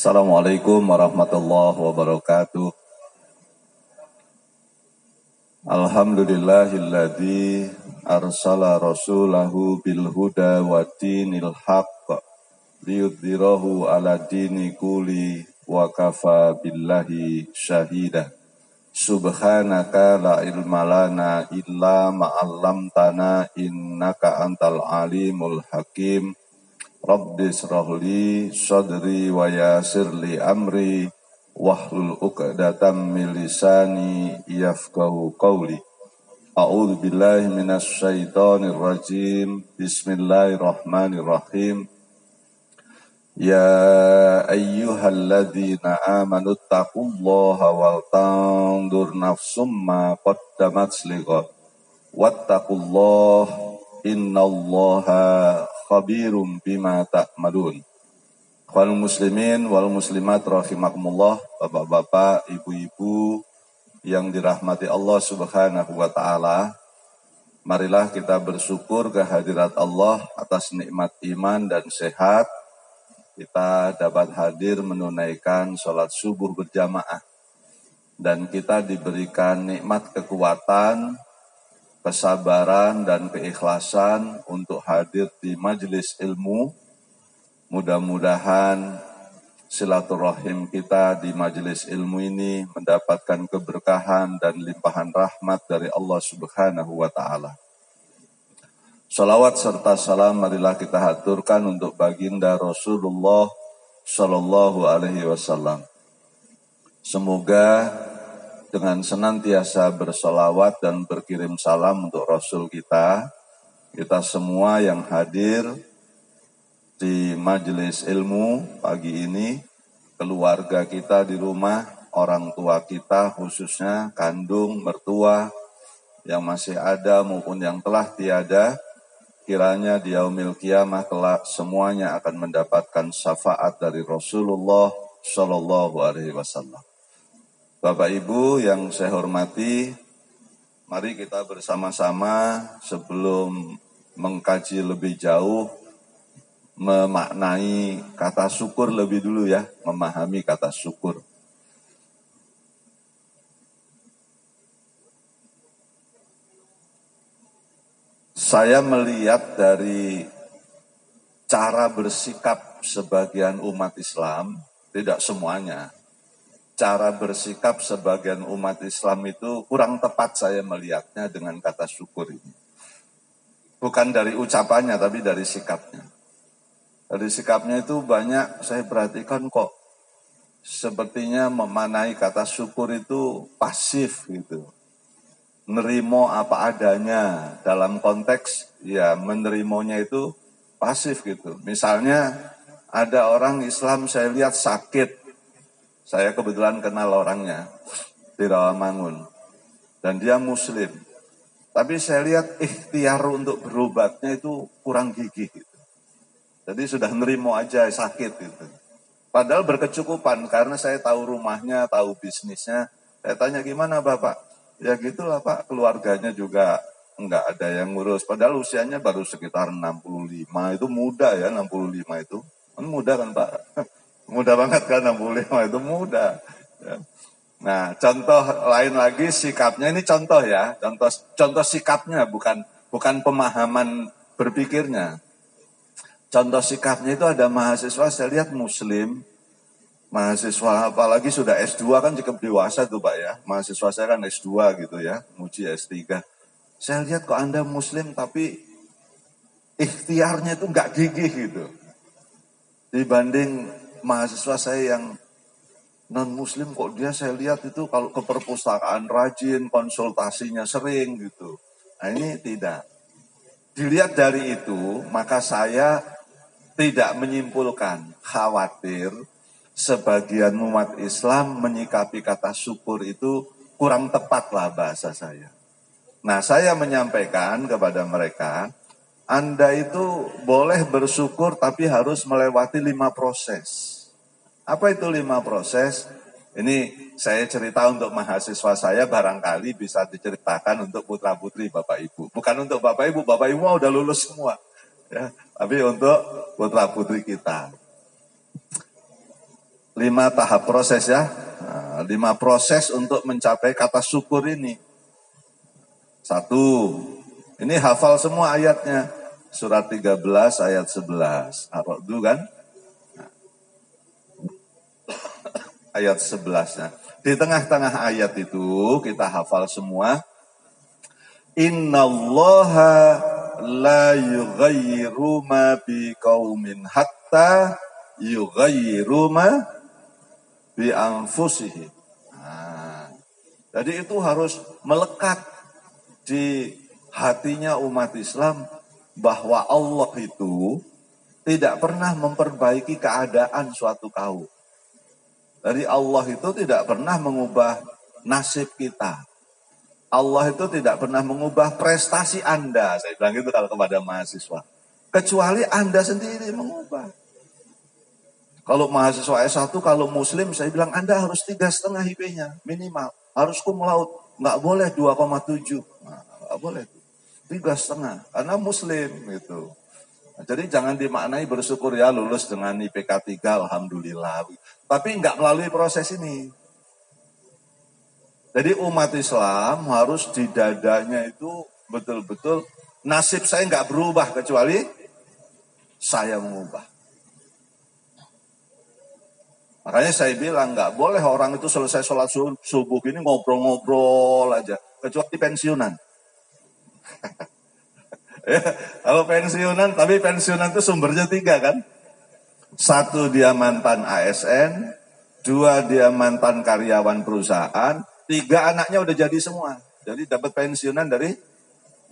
Assalamualaikum warahmatullahi wabarakatuh. Alhamdulillahilladzi arsala rasulahu bil huda wa dinil haqq liyudhhirahu ala dini kulli wa kafa billahi syahida. Subhanaka la ilma lana illa ma 'allamtana innaka antal alimul hakim. Rabbi shrahli sadri wa yassirli amri wahlul 'uqdatam min lisani yafqahu qawli. A'udzu billahi minasy syaithanir rajim. Bismillahirrahmanirrahim. Ya ayyuhalladzina amanu taqullaha wal tanzur nafsum ma qaddamat lighad. Wattaqullaha innallaha khabirum bima ta'malun. Wal muslimin wal muslimat rahimakumullah, bapak-bapak, ibu-ibu yang dirahmati Allah Subhanahu wa taala. Marilah kita bersyukur kehadirat Allah atas nikmat iman dan sehat. Kita dapat hadir menunaikan sholat subuh berjamaah. Dan kita diberikan nikmat kekuatan, kesabaran dan keikhlasan untuk hadir di majelis ilmu. Mudah-mudahan silaturahim kita di majelis ilmu ini mendapatkan keberkahan dan limpahan rahmat dari Allah Subhanahu wa taala. Shalawat serta salam marilah kita haturkan untuk baginda Rasulullah Shallallahu alaihi wasallam. Semoga dengan senantiasa bersolawat dan berkirim salam untuk Rasul kita semua yang hadir di majelis ilmu pagi ini, keluarga kita di rumah, orang tua kita khususnya kandung, mertua yang masih ada maupun yang telah tiada, kiranya di yaumil qiyamah kelak semuanya akan mendapatkan syafaat dari Rasulullah Shallallahu alaihi wasallam. Bapak Ibu yang saya hormati, mari kita bersama-sama sebelum mengkaji lebih jauh, memaknai kata syukur lebih dulu ya, memahami kata syukur. Saya melihat dari cara bersikap sebagian umat Islam, tidak semuanya, cara bersikap sebagian umat Islam itu kurang tepat saya melihatnya dengan kata syukur ini. Bukan dari ucapannya, tapi dari sikapnya. Dari sikapnya itu banyak saya perhatikan kok sepertinya memanai kata syukur itu pasif gitu. Nerimo apa adanya, dalam konteks ya menerimonya itu pasif gitu. Misalnya ada orang Islam saya lihat sakit. Saya kebetulan kenal orangnya di Rawamangun. Dan dia muslim. Tapi saya lihat ikhtiar untuk berobatnya itu kurang gigih. Gitu. Jadi sudah nerimo aja sakit. Gitu. Padahal berkecukupan karena saya tahu rumahnya, tahu bisnisnya. Saya tanya gimana Bapak? Ya gitulah Pak, keluarganya juga enggak ada yang ngurus. Padahal usianya baru sekitar 65. Itu muda ya 65 itu. Kan muda kan Pak? Mudah banget kan 65 itu mudah. Nah, contoh lain lagi sikapnya, ini contoh ya, contoh sikapnya bukan pemahaman berpikirnya. Contoh sikapnya itu ada mahasiswa saya lihat muslim, mahasiswa apalagi sudah S2 kan cukup dewasa tuh Pak ya. Mahasiswa saya kan S2 gitu ya, muji S3. Saya lihat kok Anda muslim tapi ikhtiarnya itu enggak gigih gitu. Dibanding mahasiswa saya yang non-muslim kok dia saya lihat itu kalau ke perpustakaan rajin, konsultasinya sering gitu. Nah ini tidak. Dilihat dari itu, maka saya tidak menyimpulkan, khawatir sebagian umat Islam menyikapi kata syukur itu kurang tepat lah bahasa saya. Nah saya menyampaikan kepada mereka, Anda itu boleh bersyukur tapi harus melewati 5 proses. Apa itu 5 proses? Ini saya cerita untuk mahasiswa saya, barangkali bisa diceritakan untuk putra-putri Bapak Ibu. Bukan untuk Bapak Ibu udah lulus semua. Ya, tapi untuk putra-putri kita. 5 5 tahap proses ya. 5 proses untuk mencapai kata syukur ini. 1, ini hafal semua ayatnya. Surat 13 ayat 11. Hafal dulu kan? Ayat 11-nya. Di tengah-tengah ayat itu kita hafal semua. Innallaha la yughayyiru ma biqaumin hatta yughayyiru ma bi anfusihim. Jadi itu harus melekat di hatinya umat Islam bahwa Allah itu tidak pernah memperbaiki keadaan suatu kaum. Dari Allah itu tidak pernah mengubah nasib kita. Allah itu tidak pernah mengubah prestasi Anda. Saya bilang gitu kalau kepada mahasiswa. Kecuali Anda sendiri mengubah. Kalau mahasiswa S1, kalau muslim, saya bilang Anda harus 3,5 IP-nya minimal. Harus cum laude. Nggak boleh 2,7. Nah, nggak boleh. 3,5. Karena muslim gitu. Jadi jangan dimaknai bersyukur ya lulus dengan IPK 3, alhamdulillah. Tapi nggak melalui proses ini. Jadi umat Islam harus di dadanya itu betul-betul nasib saya nggak berubah kecuali saya mengubah. Makanya saya bilang nggak boleh orang itu selesai sholat subuh ini ngobrol-ngobrol aja. Kecuali pensiunan. Ya, kalau pensiunan, tapi pensiunan itu sumbernya 3 kan. 1 dia mantan ASN, 2 dia mantan karyawan perusahaan, 3 anaknya udah jadi semua. Jadi dapat pensiunan dari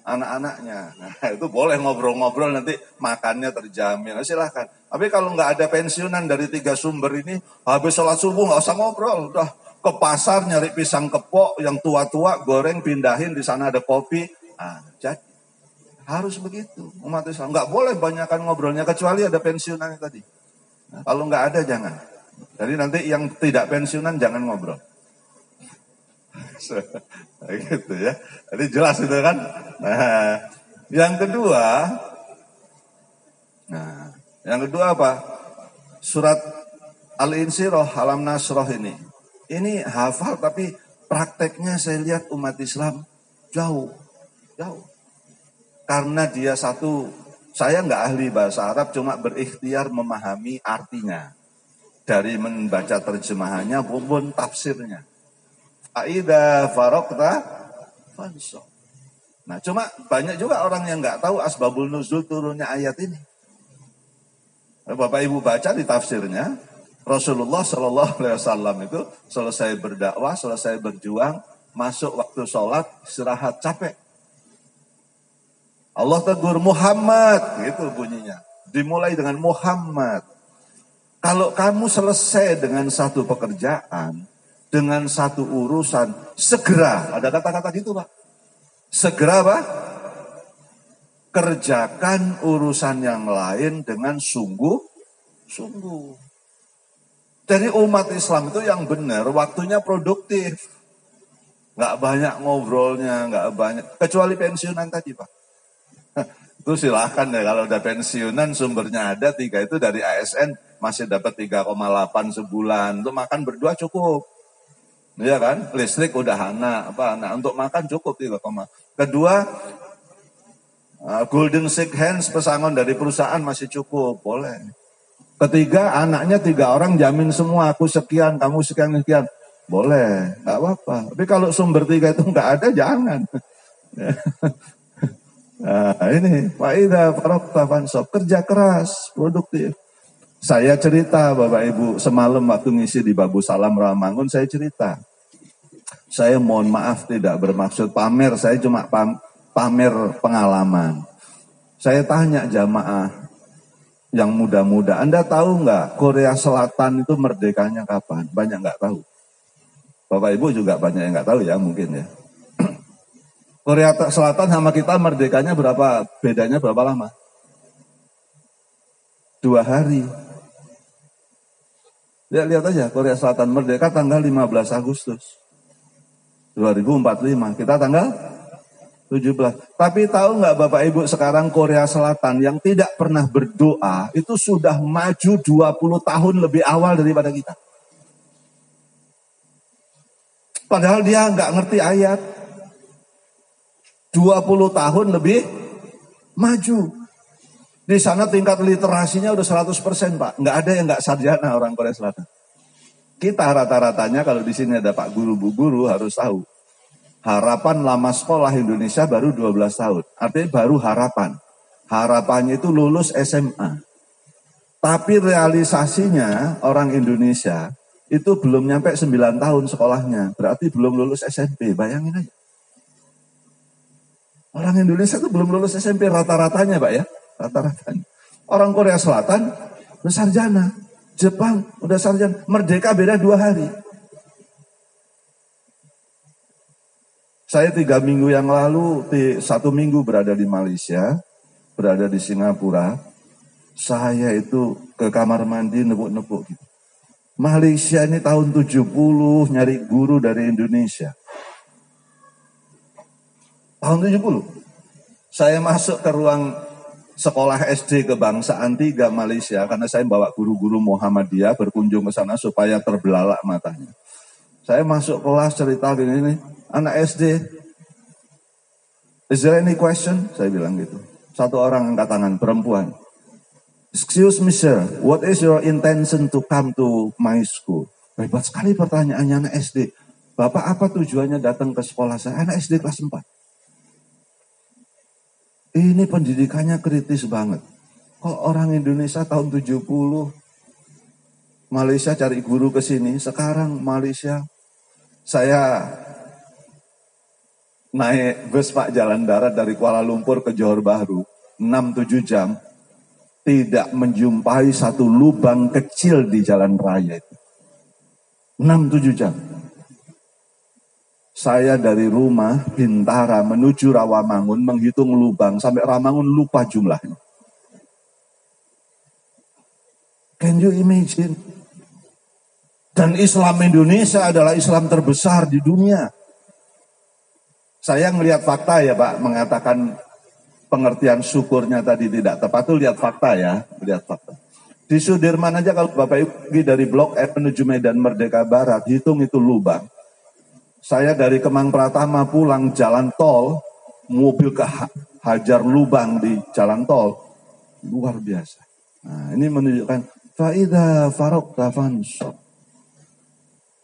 anak-anaknya. Nah itu boleh ngobrol-ngobrol nanti makannya terjamin. Nah, silahkan. Tapi kalau nggak ada pensiunan dari 3 sumber ini, habis sholat subuh nggak usah ngobrol. Udah ke pasar nyari pisang kepok yang tua-tua, goreng, pindahin, di sana ada kopi. Nah, jadi harus begitu umat Islam. Nggak boleh banyakkan ngobrolnya kecuali ada pensiunannya tadi. Nah, kalau nggak ada jangan. Jadi nanti yang tidak pensiunan jangan ngobrol. Gitu ya. Jadi jelas itu kan. Nah, yang kedua apa? Surat Al-Insyirah, Alam Nasroh ini. Ini hafal tapi prakteknya saya lihat umat Islam jauh. Karena dia saya nggak ahli bahasa Arab, cuma berikhtiar memahami artinya. Dari membaca terjemahannya maupun tafsirnya. Aida farokta fanso. Nah cuma banyak juga orang yang nggak tahu asbabul nuzul turunnya ayat ini. Bapak Ibu baca di tafsirnya, Rasulullah Shallallahu Alaihi Wasallam itu selesai berdakwah, selesai berjuang, masuk waktu sholat, istirahat capek. Allah tegur Muhammad, gitu bunyinya. Dimulai dengan Muhammad. Kalau kamu selesai dengan satu pekerjaan, dengan satu urusan, segera, ada kata-kata gitu Pak. Segera Pak, kerjakan urusan yang lain dengan sungguh-sungguh. Jadi umat Islam itu yang benar, waktunya produktif. Nggak banyak ngobrolnya, nggak banyak. Kecuali pensiunan tadi Pak. Itu silahkan ya kalau udah pensiunan sumbernya ada 3 itu dari ASN masih dapat 3,8 sebulan. Untuk makan berdua cukup. Iya kan? Listrik udah anak. Untuk makan cukup 3, kedua golden sick hands pesangon dari perusahaan masih cukup. Boleh. Ketiga anaknya 3 orang jamin semua. Aku sekian, kamu sekian. Boleh. Nggak apa-apa. Tapi kalau sumber 3 itu nggak ada jangan. Nah ini Faidah Farokta Fansop, kerja keras, produktif. Saya cerita Bapak Ibu, semalam waktu ngisi di Babu Salam Ramangun, saya cerita. Saya mohon maaf tidak bermaksud pamer, saya cuma pamer pengalaman. Saya tanya jamaah yang muda-muda, Anda tahu nggak Korea Selatan itu merdekanya kapan? Banyak nggak tahu. Bapak Ibu juga banyak yang nggak tahu ya mungkin ya. Korea Selatan sama kita merdekanya bedanya berapa lama? 2 hari. Lihat aja Korea Selatan merdeka tanggal 15 Agustus 2045. Kita tanggal 17. Tapi tahu nggak Bapak Ibu sekarang Korea Selatan yang tidak pernah berdoa itu sudah maju 20 tahun lebih awal daripada kita. Padahal dia nggak ngerti ayat. 20 tahun lebih maju. Di sana tingkat literasinya udah 100%, Pak. Nggak ada yang nggak sarjana orang Korea Selatan. Kita rata-ratanya kalau di sini ada Pak Guru, Bu Guru harus tahu. Harapan lama sekolah Indonesia baru 12 tahun. Artinya baru harapan. Harapannya itu lulus SMA. Tapi realisasinya orang Indonesia itu belum nyampe 9 tahun sekolahnya. Berarti belum lulus SMP. Bayangin aja. Orang Indonesia itu belum lulus SMP rata-ratanya, Pak ya. Rata-ratanya. Orang Korea Selatan udah sarjana. Jepang udah sarjana. Merdeka beda 2 hari. Saya 3 minggu yang lalu, 1 minggu berada di Malaysia, berada di Singapura. Saya itu ke kamar mandi nepuk-nepuk gitu. Malaysia ini tahun 70 nyari guru dari Indonesia. Tahun 70. Saya masuk ke ruang sekolah SD kebangsaan 3 Malaysia karena saya bawa guru-guru Muhammadiyah berkunjung ke sana supaya terbelalak matanya. Saya masuk kelas cerita gini, anak SD, is there any question? Saya bilang gitu. Satu orang angkat tangan, perempuan. Excuse me sir, what is your intention to come to my school? Hebat sekali pertanyaannya anak SD. Bapak apa tujuannya datang ke sekolah saya? Anak SD kelas 4. Ini pendidikannya kritis banget. Kok orang Indonesia tahun 70, Malaysia cari guru ke sini. Sekarang Malaysia, saya naik bus Pak jalan darat dari Kuala Lumpur ke Johor Bahru. 6-7 jam. Tidak menjumpai satu lubang kecil di jalan raya itu. 6-7 jam. Saya dari rumah Bintara menuju Rawamangun menghitung lubang sampai Rawamangun lupa jumlahnya. Can you imagine? Dan Islam Indonesia adalah Islam terbesar di dunia. Saya ngelihat fakta ya Pak, mengatakan pengertian syukurnya tadi tidak tepat, tuh lihat fakta ya, lihat fakta. Di Sudirman aja kalau Bapak Ibu pergi dari Blok F menuju Medan Merdeka Barat, hitung itu lubang. Saya dari Kemang Pratama pulang jalan tol, mobil hajar lubang di jalan tol, luar biasa. Nah, ini menunjukkan faida farokta fansor.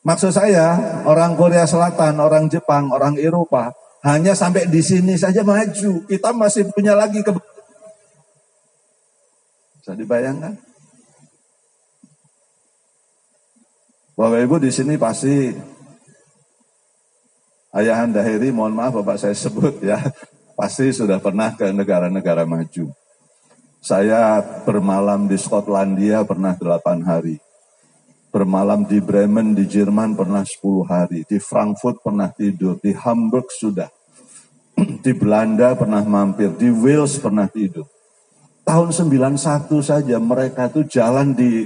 Maksud saya, orang Korea Selatan, orang Jepang, orang Eropa, hanya sampai di sini saja maju. Kita masih punya lagi bisa dibayangkan? Bapak Ibu di sini pasti Ayahanda Heri, mohon maaf Bapak saya sebut ya, pasti sudah pernah ke negara-negara maju. Saya bermalam di Skotlandia pernah 8 hari. Bermalam di Bremen di Jerman pernah 10 hari. Di Frankfurt pernah tidur. Di Hamburg sudah. Di Belanda pernah mampir. Di Wales pernah tidur. Tahun 91 saja mereka tuh jalan di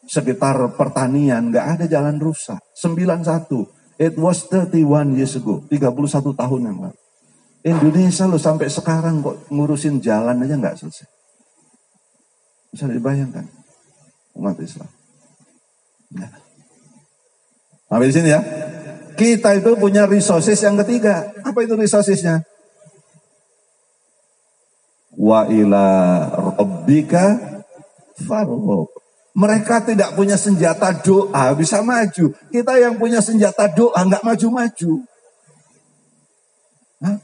sekitar pertanian. Gak ada jalan rusak. 91. It was 31 years ago. 31 tahun yang lalu. Indonesia loh sampai sekarang kok ngurusin jalan aja gak selesai. Bisa dibayangkan. Umat Islam. Nah. Sampai di sini ya. Kita itu punya resources yang ketiga. Apa itu resourcesnya? Wa ila rabbika farghab. Mereka tidak punya senjata doa bisa maju. Kita yang punya senjata doa nggak maju-maju. Hah?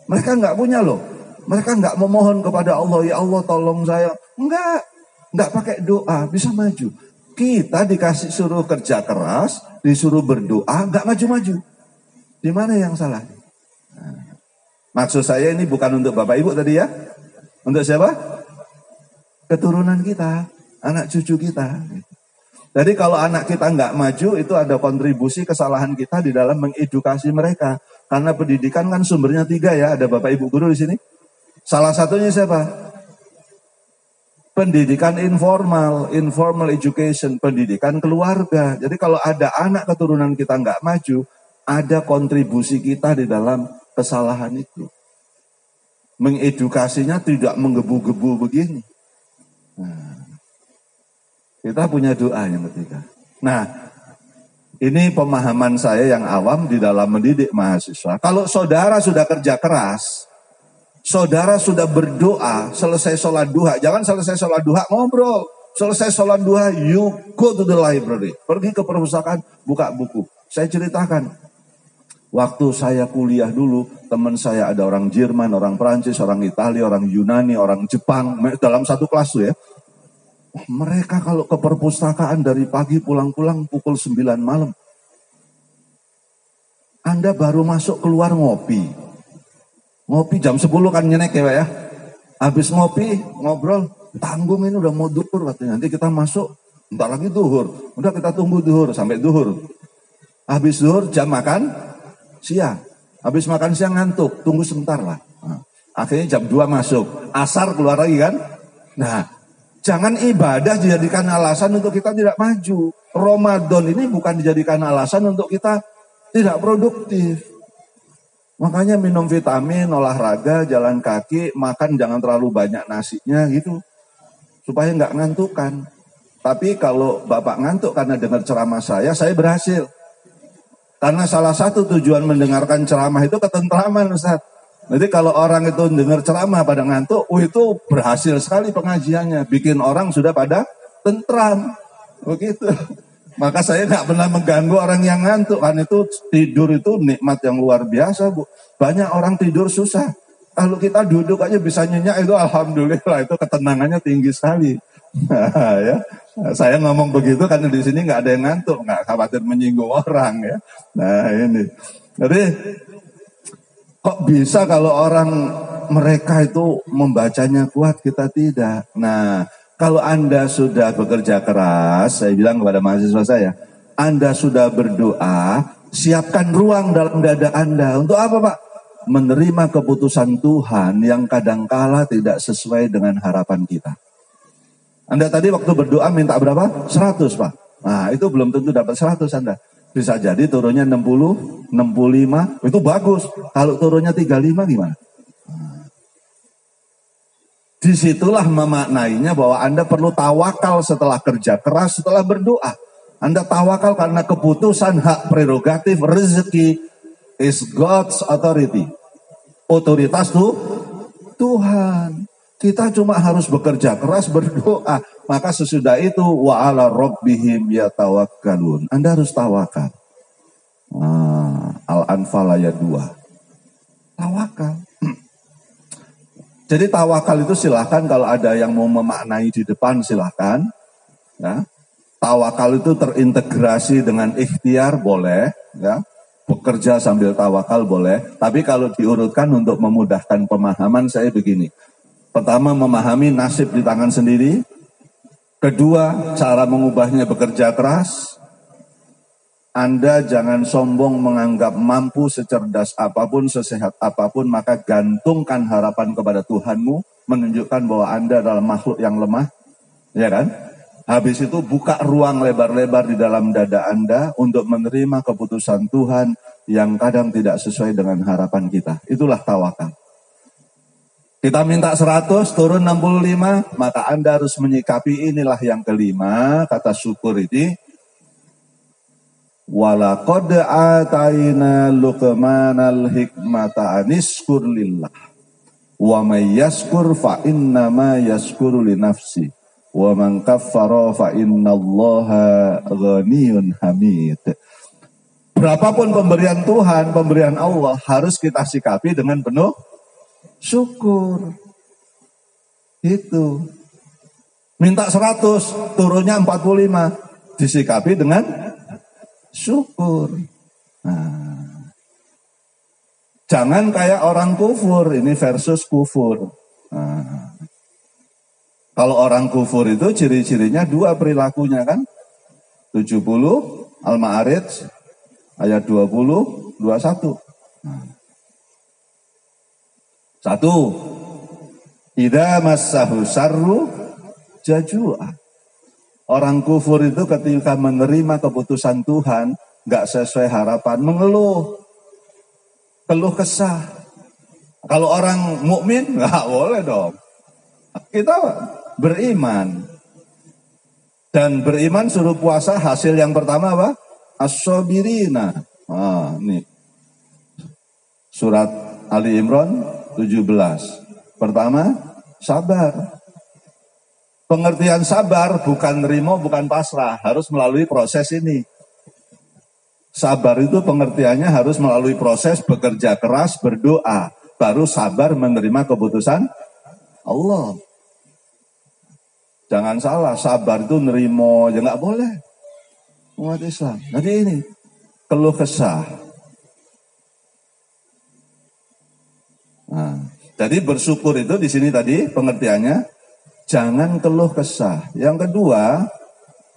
Mereka nggak punya loh. Mereka nggak memohon kepada Allah, ya Allah tolong saya. Nggak pakai doa bisa maju. Kita dikasih suruh kerja keras, disuruh berdoa, nggak maju-maju. Di mana yang salah? Nah, maksud saya ini bukan untuk Bapak Ibu tadi ya. Untuk siapa? Keturunan kita, anak cucu kita. Jadi kalau anak kita nggak maju, itu ada kontribusi kesalahan kita di dalam mengedukasi mereka. Karena pendidikan kan sumbernya 3 ya, ada Bapak Ibu guru di sini. Salah satunya siapa? Pendidikan informal education, pendidikan keluarga. Jadi kalau ada anak keturunan kita nggak maju, ada kontribusi kita di dalam kesalahan itu. Mengedukasinya tidak menggebu-gebu begini. Nah, kita punya doa yang ketiga. Nah, Ini pemahaman saya yang awam di dalam mendidik mahasiswa. Kalau saudara sudah kerja keras, saudara sudah berdoa, selesai sholat duha. Jangan selesai sholat duha ngobrol. Selesai sholat duha, you go to the library. Pergi ke perpustakaan, buka buku. Saya ceritakan. Waktu saya kuliah dulu, teman saya ada orang Jerman, orang Prancis, orang Italia, orang Yunani, orang Jepang. Dalam satu kelas tuh ya. Mereka kalau ke perpustakaan dari pagi pulang-pulang pukul 9 malam. Anda baru masuk keluar ngopi. Ngopi jam 10 kan nyenek ya Pak ya. Habis ngopi, ngobrol, tanggung ini udah mau duhur katanya. Nanti kita masuk, bentar lagi duhur. Udah kita tunggu duhur, sampai duhur. Habis duhur jam makan siang. Habis makan siang ngantuk, tunggu sebentar lah. Nah, akhirnya jam 2 masuk. Asar keluar lagi kan. Nah, jangan ibadah dijadikan alasan untuk kita tidak maju. Ramadan ini bukan dijadikan alasan untuk kita tidak produktif. Makanya minum vitamin, olahraga, jalan kaki, makan jangan terlalu banyak nasinya gitu. Supaya nggak ngantukan. Tapi kalau Bapak ngantuk karena dengar ceramah saya berhasil. Karena salah satu tujuan mendengarkan ceramah itu ketentraman Ustaz. Jadi kalau orang itu dengar ceramah pada ngantuk, itu berhasil sekali pengajiannya. Bikin orang sudah pada tentram. Begitu. Maka saya nggak pernah mengganggu orang yang ngantuk. Kan itu tidur itu nikmat yang luar biasa Bu. Banyak orang tidur susah. Kalau kita duduk aja bisa nyenyak itu alhamdulillah. Itu ketenangannya tinggi sekali. Ya. Saya ngomong begitu karena di sini nggak ada yang ngantuk. Nggak khawatir menyinggung orang ya. Nah ini. Jadi kok bisa kalau orang mereka itu membacanya kuat, kita tidak. Nah, kalau Anda sudah bekerja keras, saya bilang kepada mahasiswa saya, Anda sudah berdoa, siapkan ruang dalam dada Anda. Untuk apa Pak? Menerima keputusan Tuhan yang kadangkala tidak sesuai dengan harapan kita. Anda tadi waktu berdoa minta berapa? 100 Pak. Nah, itu belum tentu dapat 100 Anda. Bisa jadi turunnya 60, 65, itu bagus. Kalau turunnya 35 gimana? Disitulah memaknainya bahwa Anda perlu tawakal setelah kerja keras, setelah berdoa. Anda tawakal karena keputusan hak prerogatif rezeki is God's authority. Otoritas tuh Tuhan. Kita cuma harus bekerja keras, berdoa. Maka sesudah itu wa ala rabbihim yatawakkalun. Anda harus tawakal. Al-Anfal ayat 2. Tawakal. Jadi tawakal itu silahkan kalau ada yang mau memaknai di depan silahkan. Ya. Tawakal itu terintegrasi dengan ikhtiar boleh. Ya. Bekerja sambil tawakal boleh. Tapi kalau diurutkan untuk memudahkan pemahaman saya begini. Pertama memahami nasib di tangan sendiri. Kedua, cara mengubahnya bekerja keras. Anda jangan sombong menganggap mampu secerdas apapun, sesehat apapun, maka gantungkan harapan kepada Tuhanmu, menunjukkan bahwa Anda adalah makhluk yang lemah. Ya kan? Habis itu buka ruang lebar-lebar di dalam dada Anda untuk menerima keputusan Tuhan yang kadang tidak sesuai dengan harapan kita. Itulah tawakal. Kita minta 100, turun 65, maka Anda harus menyikapi inilah yang kelima, kata syukur ini. Walaqad ataina Luqmanal hikmata aniskur lillah. Wa may yaskur fa innama yaskuru li nafsi. Wa man kaffara fa innallaha ghaniyun hamid. Berapapun pemberian Tuhan, pemberian Allah harus kita sikapi dengan penuh syukur. Itu. Minta 100, turunnya 45. Disikapi dengan syukur. Nah. Jangan kayak orang kufur. Ini versus kufur. Nah. Kalau orang kufur itu ciri-cirinya 2 perilakunya kan. 70 Al-Ma'arij ayat 20, 21. Nah. 1. Idza massahu syarru jazua. Orang kufur itu ketika menerima keputusan Tuhan nggak sesuai harapan, mengeluh, keluh kesah. Kalau orang mukmin nggak boleh dong. Kita beriman dan beriman suruh puasa, hasil yang pertama apa? as-sabirina. Nih. Surat Ali Imran 17. Pertama, sabar. Pengertian sabar bukan nerimo, bukan pasrah. Harus melalui proses ini. Sabar itu pengertiannya harus melalui proses bekerja keras, berdoa. Baru sabar menerima keputusan Allah. Jangan salah, sabar itu nerimo, ya nggak boleh. Umat Islam. Jadi ini, keluh kesah. Nah, jadi bersyukur itu di sini tadi pengertiannya, jangan keluh kesah. Yang kedua,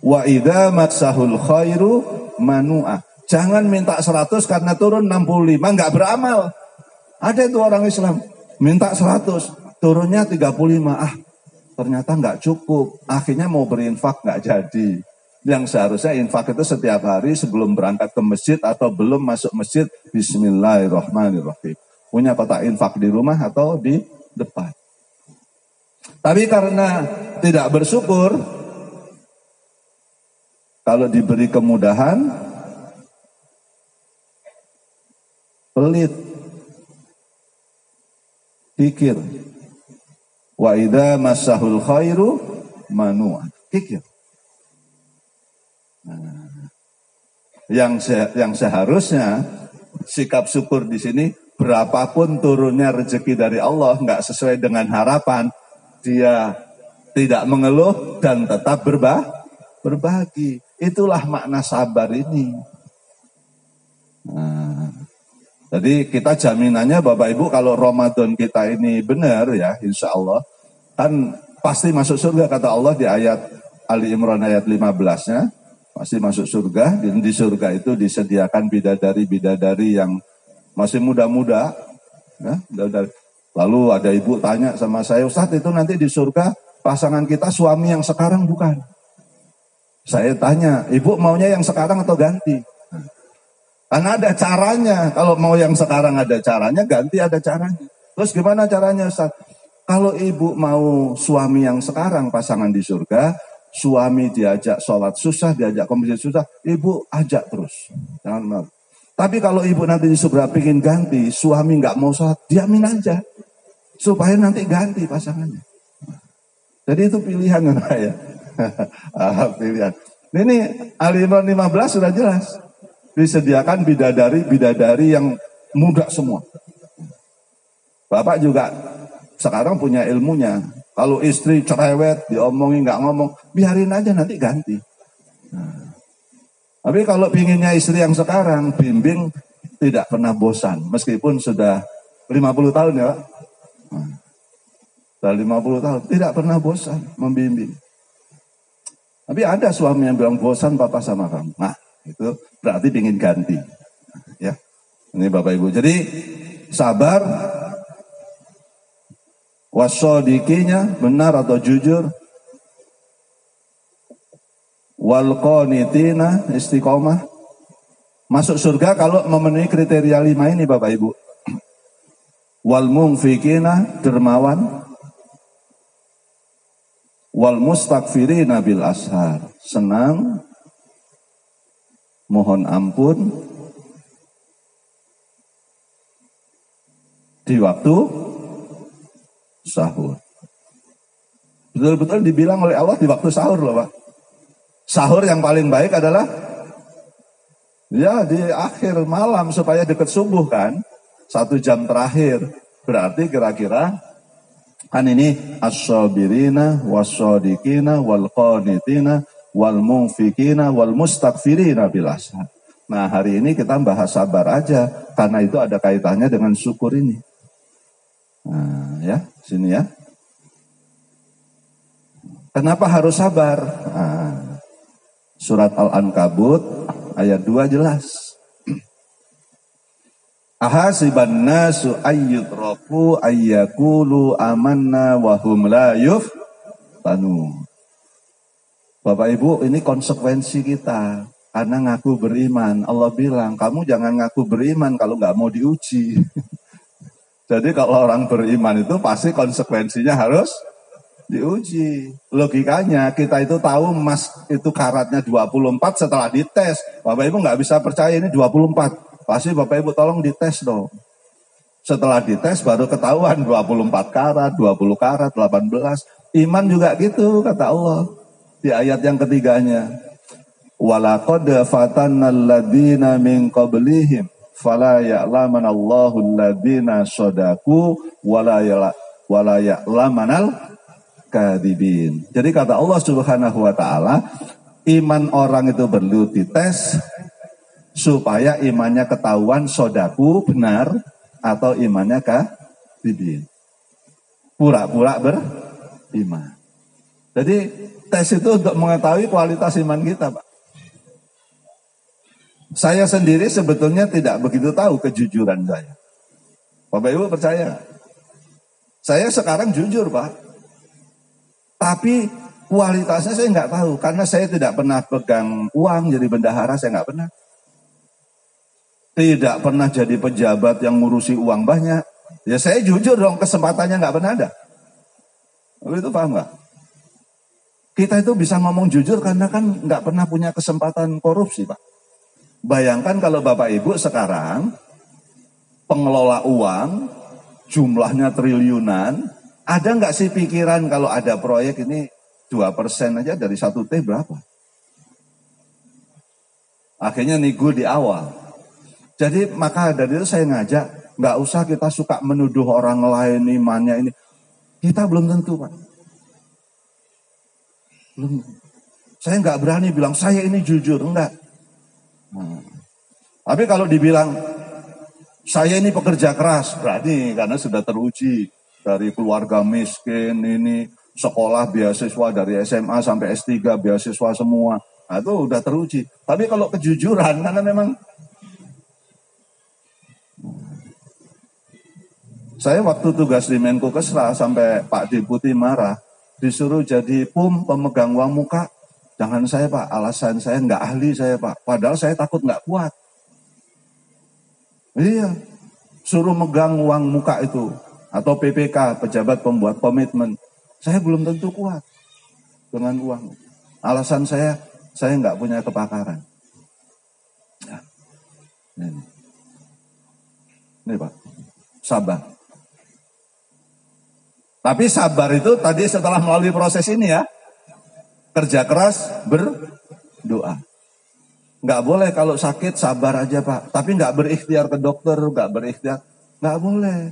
wa idza matsahul khairu manu'a. Jangan minta 100 karena turun 65, nggak beramal. Ada itu orang Islam, minta 100, turunnya 35. Ternyata nggak cukup. Akhirnya mau berinfak nggak jadi. Yang seharusnya infak itu setiap hari sebelum berangkat ke masjid atau belum masuk masjid, bismillahirrahmanirrahim. Punya kotak infak di rumah atau di depan. Tapi karena tidak bersyukur, kalau diberi kemudahan, pelit, kikir. Wa idza massahul khairu manu'a, kikir. Yang seharusnya sikap syukur di sini, berapapun turunnya rezeki dari Allah nggak sesuai dengan harapan, dia tidak mengeluh dan tetap berbagi. Itulah makna sabar ini. Jadi kita jaminannya Bapak Ibu, kalau Ramadan kita ini benar ya, insya Allah kan pasti masuk surga, kata Allah di ayat Ali Imran ayat 15-nya, pasti masuk surga. Di surga itu disediakan bidadari-bidadari yang masih muda-muda, ya, lalu ada ibu tanya sama saya, Ustadz itu nanti di surga pasangan kita suami yang sekarang bukan? Saya tanya, ibu maunya yang sekarang atau ganti? Karena ada caranya. Kalau mau yang sekarang ada caranya, ganti ada caranya. Terus gimana caranya Ustaz? Kalau ibu mau suami yang sekarang pasangan di surga, suami diajak sholat susah, diajak ke masjid susah, ibu ajak terus. Jangan mau. Tapi kalau ibu nanti di surga pengen ganti, suami nggak mau sholat, diamin aja. Supaya nanti ganti pasangannya. Jadi itu pilihan ya. Pilihan. Ini Ali Imran 15 sudah jelas. Disediakan bidadari yang muda semua. Bapak juga sekarang punya ilmunya. Kalau istri cerewet, diomongin nggak ngomong, biarin aja nanti ganti. Tapi kalau pinginnya istri yang sekarang, bimbing tidak pernah bosan. Meskipun sudah 50 tahun ya Pak. Sudah 50 tahun, tidak pernah bosan membimbing. Tapi ada suami yang bilang bosan papa sama kamu. Nah, itu berarti ingin ganti. Ya. Ini Bapak Ibu. Jadi sabar, wasodikinya benar atau jujur, wal qanitina istiqomah. Masuk surga kalau memenuhi kriteria 5 ini Bapak Ibu. Wal munfikina dermawan, wal mustakfirina bil ashar, senang, mohon ampun di waktu sahur. Betul-betul dibilang oleh Allah di waktu sahur loh Pak. Sahur yang paling baik adalah ya di akhir malam supaya dekat subuh kan. 1 jam terakhir. Berarti kira-kira kan ini as-sabirina was-sadiqina wal qanitina wal munfikina wal mustakfirina bil ashar. Nah, hari ini kita bahas sabar aja karena itu ada kaitannya dengan syukur ini. Nah, ya, sini ya. Kenapa harus sabar? Nah, surat Al-Ankabut ayat 2 jelas. Ahasiban nasu ayyutraku ayyakulu amanna wa hum la yuftanu. Bapak Ibu, ini konsekuensi kita karena ngaku beriman. Allah bilang, kamu jangan ngaku beriman kalau nggak mau diuji. Jadi kalau orang beriman itu pasti konsekuensinya harus Diuji. Logikanya kita itu tahu emas itu karatnya 24 setelah dites. Bapak Ibu nggak bisa percaya ini 24. Pasti Bapak Ibu tolong dites dong. Setelah dites baru ketahuan 24 karat, 20 karat, 18. Iman juga gitu kata Allah. Di ayat yang ketiganya. Walaqad fatannal ladzina min qablihim fala ya'lamanallahu alladzina shadaku wala ya'lamanal kadibin. Jadi kata Allah Subhanahu wa taala, iman orang itu perlu dites supaya imannya ketahuan sodaku benar atau imannya kadibin. Pura-pura beriman. Jadi tes itu untuk mengetahui kualitas iman kita, Pak. Saya sendiri sebetulnya tidak begitu tahu kejujuran saya. Bapak Ibu percaya? Saya sekarang jujur, Pak. Tapi kualitasnya saya nggak tahu. Karena saya tidak pernah pegang uang jadi bendahara, saya nggak pernah. Tidak pernah jadi pejabat yang ngurusi uang banyak. Ya saya jujur dong, kesempatannya nggak pernah ada. Itu paham nggak? Kita itu bisa ngomong jujur karena kan nggak pernah punya kesempatan korupsi, Pak. Bayangkan kalau Bapak Ibu sekarang pengelola uang, jumlahnya triliunan, ada nggak sih pikiran kalau ada proyek ini 2% aja dari 1 T berapa? Akhirnya nego di awal. Jadi maka dari itu saya ngajak, nggak usah kita suka menuduh orang lain imannya ini. Kita belum tentu, Pak. Belum. Saya nggak berani bilang saya ini jujur, enggak. Tapi kalau dibilang saya ini pekerja keras, berani karena sudah teruji dari keluarga miskin ini, sekolah beasiswa dari SMA sampai S3 beasiswa semua. Nah, itu udah teruji. Tapi kalau kejujuran karena memang saya waktu tugas di Menko Kesra sampai Pak Deputi marah, disuruh jadi pemegang uang muka. Jangan saya, Pak, alasan saya nggak ahli saya, Pak. Padahal saya takut nggak kuat. Iya, suruh megang uang muka itu. Atau PPK, pejabat pembuat komitmen. Saya belum tentu kuat dengan uang. Alasan saya nggak punya kepakaran. Nah, ini Pak, sabar. Tapi sabar itu tadi setelah melalui proses ini ya. Kerja keras, berdoa. Nggak boleh kalau sakit sabar aja, Pak. Tapi nggak berikhtiar ke dokter, nggak berikhtiar. Nggak boleh.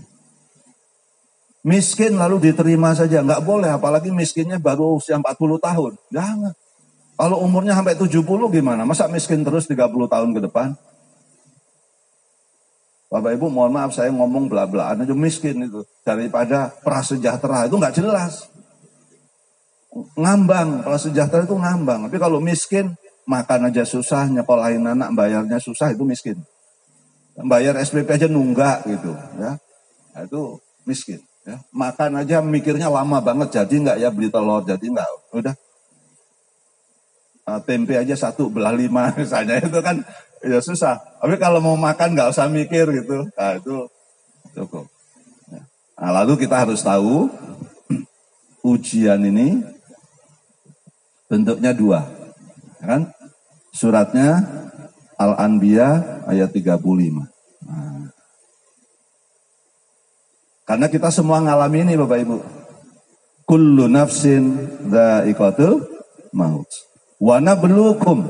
Miskin lalu diterima saja. Nggak boleh, apalagi miskinnya baru usia 40 tahun. Jangan. Kalau umurnya sampai 70 gimana? Masa miskin terus 30 tahun ke depan? Bapak Ibu mohon maaf saya ngomong bela-belaan aja miskin itu. Daripada prasejahtera itu nggak jelas. Ngambang, kalau sejahtera itu ngambang. Tapi kalau miskin, makan aja susah, nyekolahin anak, bayarnya susah, itu miskin. Bayar SPP aja nunggak gitu, ya. Nah, itu miskin. Ya. Makan aja mikirnya lama banget, jadi nggak ya beli telur, jadi nggak, udah. Tempe aja 1 belah 5 misalnya, itu kan ya susah. Tapi kalau mau makan nggak usah mikir gitu, nah itu cukup. Nah, lalu kita harus tahu, ujian ini bentuknya 2, kan? Suratnya Al-Anbiya ayat 35. Nah. Karena kita semua ngalami ini Bapak Ibu. Kullu nafsin dha'iqatul maut. Wa nabluukum,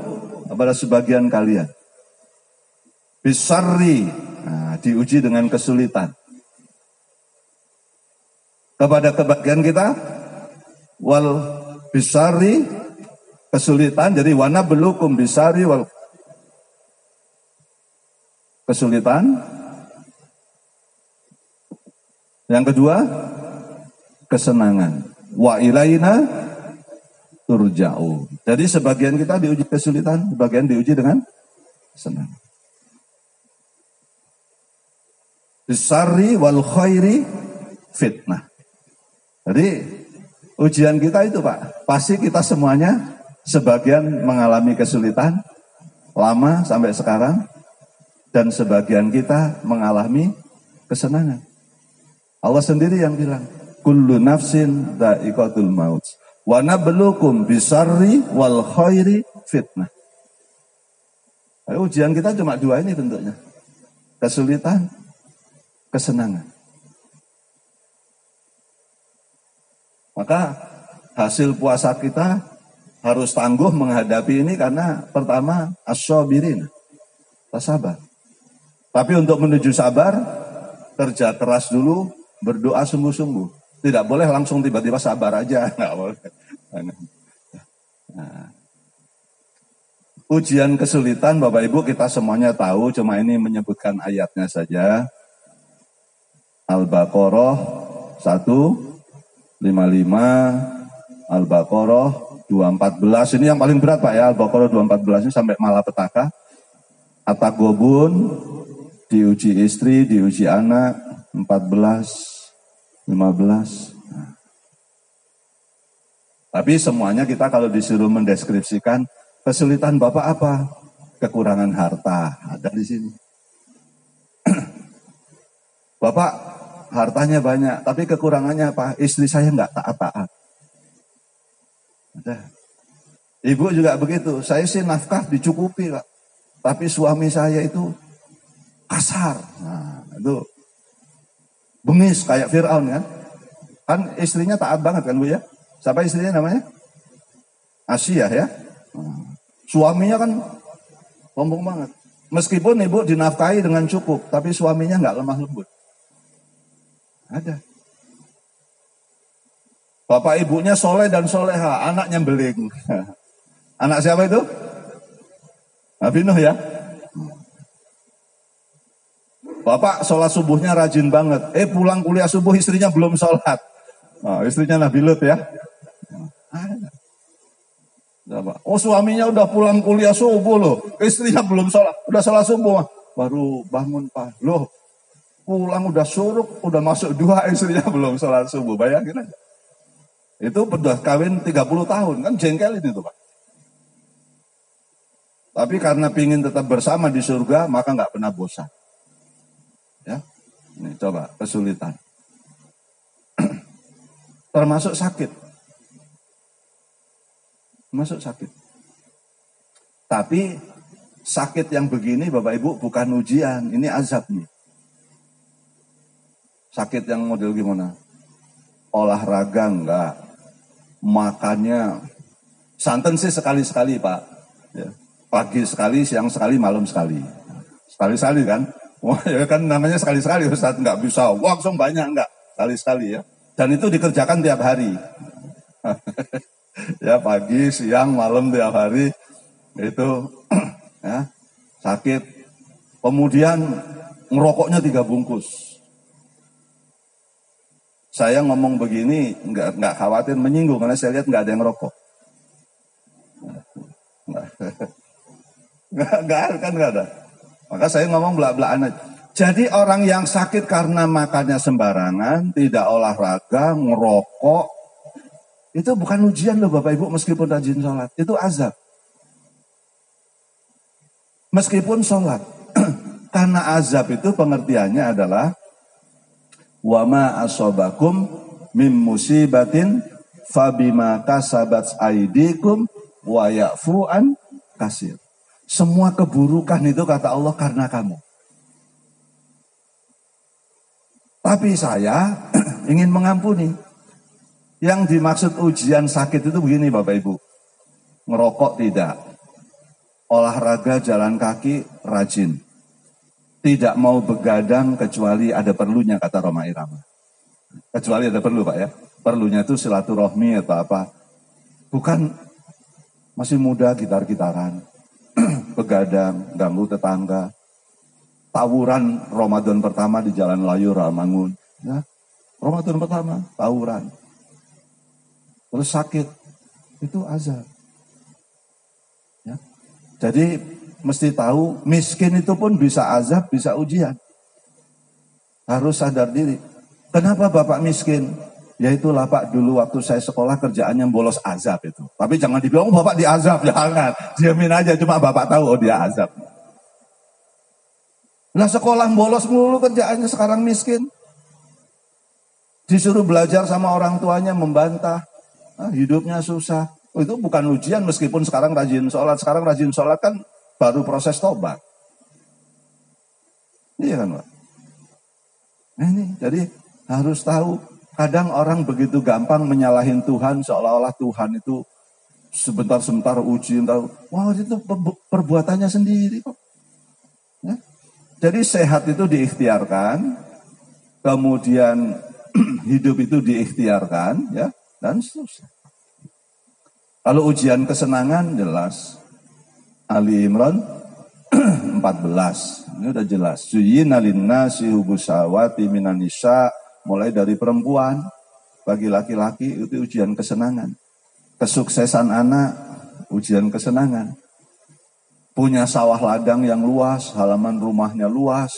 kepada sebagian kalian. Bisarri, nah, diuji dengan kesulitan. Kepada kebagian kita, wal bisarri, kesulitan, jadi wana belukum bisari wal kesulitan. Yang kedua, kesenangan. Wa ilaina turja'un. Jadi sebagian kita diuji kesulitan, sebagian diuji dengan senang. Bisari wal khairi fitnah. Jadi ujian kita itu Pak, pasti kita semuanya sebagian mengalami kesulitan lama sampai sekarang dan sebagian kita mengalami kesenangan. Allah sendiri yang bilang, kullu nafsin dha'iqatul maut wa nabluukum bisarri wal khairi fitnah. Ujian kita cuma dua ini bentuknya. Kesulitan, kesenangan. Maka hasil puasa kita harus tangguh menghadapi ini karena pertama as-sabirin, sabar. Tapi untuk menuju sabar, kerja keras dulu, berdoa sungguh-sungguh. Tidak boleh langsung tiba-tiba sabar aja, nggak boleh. Nah. Ujian kesulitan Bapak Ibu kita semuanya tahu, cuma ini menyebutkan ayatnya saja. Al-Baqarah 155, Al-Baqarah 214, ini yang paling berat Pak ya, Al-Baqarah 214 ini sampai malapetaka. At-Taghabun, diuji istri, diuji anak, 14, 15. Tapi semuanya kita kalau disuruh mendeskripsikan, kesulitan Bapak apa? Kekurangan harta, ada di sini. Bapak hartanya banyak, tapi kekurangannya apa? Istri saya nggak taat-taat. Ada. Ibu juga begitu, saya sih nafkah dicukupi Pak. Tapi suami saya itu kasar. Nah, itu bengis kayak Fir'aun kan. Kan istrinya taat banget kan Bu ya. Siapa istrinya namanya? Asia ya. Suaminya kan sombong banget. Meskipun ibu dinafkahi dengan cukup, tapi suaminya nggak lemah lembut. Ada. Bapak ibunya soleh dan soleha, anaknya beling. Anak siapa itu? Nabi Nuh ya. Bapak sholat subuhnya rajin banget. Pulang kuliah subuh istrinya belum sholat. Nah, istrinya Nabi Lut ya. Ada. Oh suaminya udah pulang kuliah subuh loh, istrinya belum sholat, udah sholat subuh, baru bangun Pak, loh pulang udah suruk, udah masuk 2 istrinya belum sholat subuh, bayangin aja. Itu udah kawin 30 tahun, kan jengkel ini tuh Pak. Tapi karena pingin tetap bersama di surga, maka nggak pernah bosan. Ya, ini coba kesulitan, termasuk sakit. Masuk sakit. Tapi sakit yang begini Bapak Ibu bukan ujian, ini azab nih. Sakit yang model gimana? Olahraga enggak, makannya santan sih sekali-sekali Pak. Ya. Pagi sekali, siang sekali, malam sekali. Sekali-sekali kan? Wah ya kan namanya sekali-sekali Ustaz, enggak bisa langsung banyak enggak, sekali-sekali ya. Dan itu dikerjakan tiap hari. Ya pagi, siang, malam tiap hari itu ya, sakit. Kemudian ngerokoknya 3 bungkus. Saya ngomong begini nggak khawatir menyinggung karena saya lihat nggak ada yang ngerokok. Nggak ada. Maka saya ngomong belak-belakan aja. Jadi orang yang sakit karena makannya sembarangan, tidak olahraga, ngerokok, itu bukan ujian loh Bapak Ibu meskipun rajin sholat. Itu azab. Meskipun sholat. Karena azab itu pengertiannya adalah wama asobakum mim musibatin fabima kasabat aidikum wa ya'fu an kasir. Semua keburukan itu kata Allah karena kamu. Tapi saya ingin mengampuni. Yang dimaksud ujian sakit itu begini Bapak Ibu. Ngerokok tidak. Olahraga jalan kaki rajin. Tidak mau begadang kecuali ada perlunya kata Roma Irama. Kecuali ada perlu Pak ya. Perlunya itu silaturahmi atau apa. Bukan masih muda gitar-gitaran. Begadang, ganggu tetangga. Tawuran Ramadan pertama di Jalan Layu Ramangun. Ya. Ramadan pertama, tawuran. Terus sakit, itu azab. Ya. Jadi mesti tahu miskin itu pun bisa azab, bisa ujian. Harus sadar diri. Kenapa Bapak miskin? Ya itulah Pak, dulu waktu saya sekolah kerjaannya bolos azab itu. Tapi jangan dibilang Bapak diazab, jangan. Diamin aja, cuma Bapak tahu dia azab. Nah sekolah bolos mulu kerjaannya sekarang miskin. Disuruh belajar sama orang tuanya membantah, hidupnya susah. Itu bukan ujian meskipun sekarang rajin sholat. Sekarang rajin sholat kan baru proses tobat. Iya kan Pak? Nah ini, jadi harus tahu. Kadang orang begitu gampang menyalahin Tuhan, seolah-olah Tuhan itu sebentar-sebentar uji, wah itu perbuatannya sendiri kok. Ya? Jadi sehat itu diikhtiarkan, kemudian hidup itu diikhtiarkan, ya, dan seterusnya. Kalau ujian kesenangan jelas, Ali Imran 14, ini udah jelas. Zuyyina linnasi hubbus syahawati minan nisa, mulai dari perempuan, bagi laki-laki itu ujian kesenangan. Kesuksesan anak, ujian kesenangan. Punya sawah ladang yang luas, halaman rumahnya luas,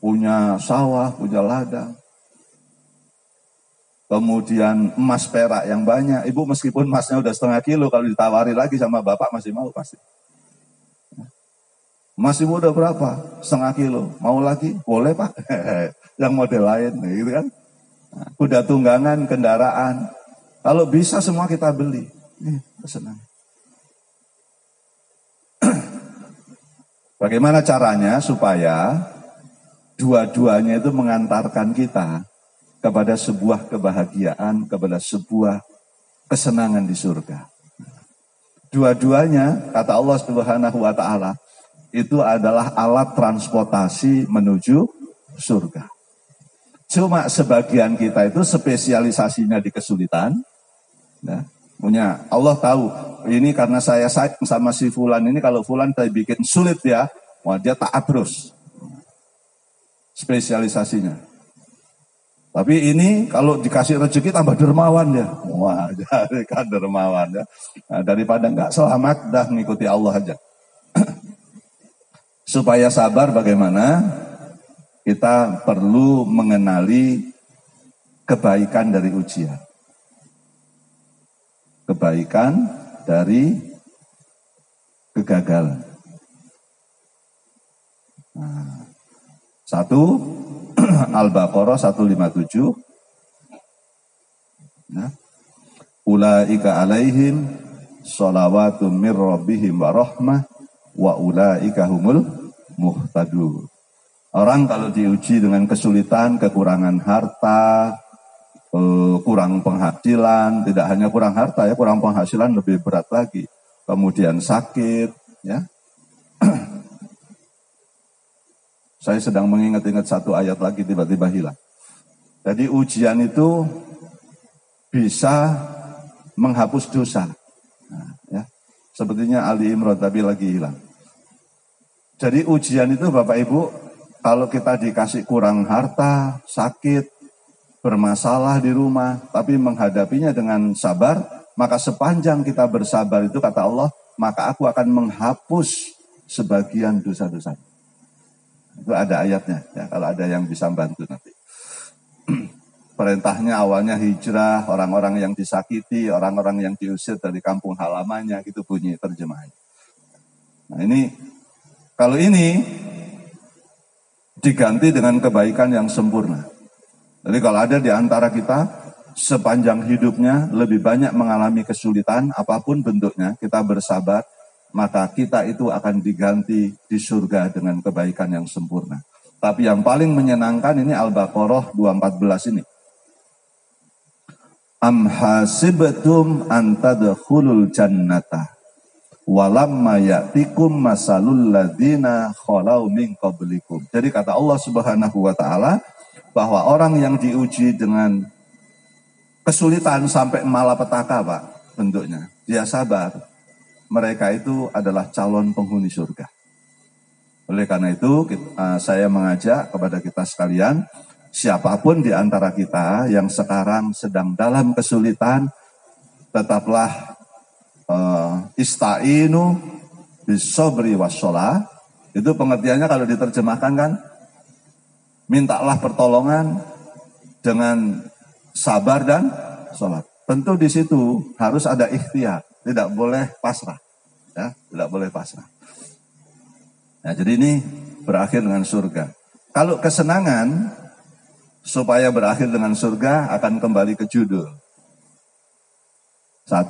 punya sawah, punya ladang. Kemudian emas perak yang banyak. Ibu meskipun emasnya udah 0,5 kilo, kalau ditawari lagi sama bapak masih mau pasti. Emas ibu udah berapa? 0,5 kilo. Mau lagi? Boleh Pak. Yang model lain, gitu kan. Kuda tunggangan, kendaraan. Kalau bisa semua kita beli. Senang. Bagaimana caranya supaya dua-duanya itu mengantarkan kita kepada sebuah kebahagiaan, kepada sebuah kesenangan di surga. Dua-duanya, kata Allah Subhanahu wa Ta'ala, itu adalah alat transportasi menuju surga. Cuma sebagian kita itu spesialisasinya di kesulitan. Ya, punya Allah tahu, ini karena saya sayang sama si Fulan ini, kalau Fulan saya bikin sulit ya, wah dia taat terus. Spesialisasinya. Tapi ini kalau dikasih rezeki tambah dermawan ya. Wah, jadi kan dermawan ya. Nah, daripada enggak selamat, dah ngikuti Allah aja. Supaya sabar bagaimana? Kita perlu mengenali kebaikan dari ujian. Kebaikan dari kegagalan. Nah, satu, Al-Baqarah 157. Nah, ulaika alaihim shalawatum mir rabbihim wa rahmah wa ulaika humul muhtadun. Orang kalau diuji dengan kesulitan, kekurangan harta, kurang penghasilan, tidak hanya kurang harta ya, kurang penghasilan lebih berat lagi. Kemudian sakit, ya. Saya sedang mengingat-ingat satu ayat lagi tiba-tiba hilang. Jadi ujian itu bisa menghapus dosa. Nah, ya. Sepertinya Ali Imran tapi lagi hilang. Jadi ujian itu Bapak Ibu, kalau kita dikasih kurang harta, sakit, bermasalah di rumah, tapi menghadapinya dengan sabar, maka sepanjang kita bersabar itu kata Allah, maka aku akan menghapus sebagian dosa-dosa. Itu ada ayatnya, ya, kalau ada yang bisa bantu nanti. Perintahnya awalnya hijrah, orang-orang yang disakiti, orang-orang yang diusir dari kampung halamannya, gitu bunyi terjemahannya. Nah ini, kalau ini diganti dengan kebaikan yang sempurna. Jadi kalau ada di antara kita, sepanjang hidupnya lebih banyak mengalami kesulitan, apapun bentuknya, kita bersabar, maka kita itu akan diganti di surga dengan kebaikan yang sempurna. Tapi yang paling menyenangkan ini Al-Baqarah 214 ini. Am hasibtum an tadkhulul jannata walamma ya'tikum masalul ladzina khalau min qablikum. Jadi kata Allah Subhanahu wa taala bahwa orang yang diuji dengan kesulitan sampai malapetaka Pak bentuknya, dia sabar, mereka itu adalah calon penghuni surga. Oleh karena itu saya mengajak kepada kita sekalian, siapapun di antara kita yang sekarang sedang dalam kesulitan, tetaplah ista'inu bisobri wassalah. Itu pengertiannya kalau diterjemahkan kan, mintalah pertolongan dengan sabar dan sholat. Tentu di situ harus ada ikhtiar, tidak boleh pasrah, ya, tidak boleh pasrah. Nah, jadi ini berakhir dengan surga. Kalau kesenangan, supaya berakhir dengan surga akan kembali ke judul. 1.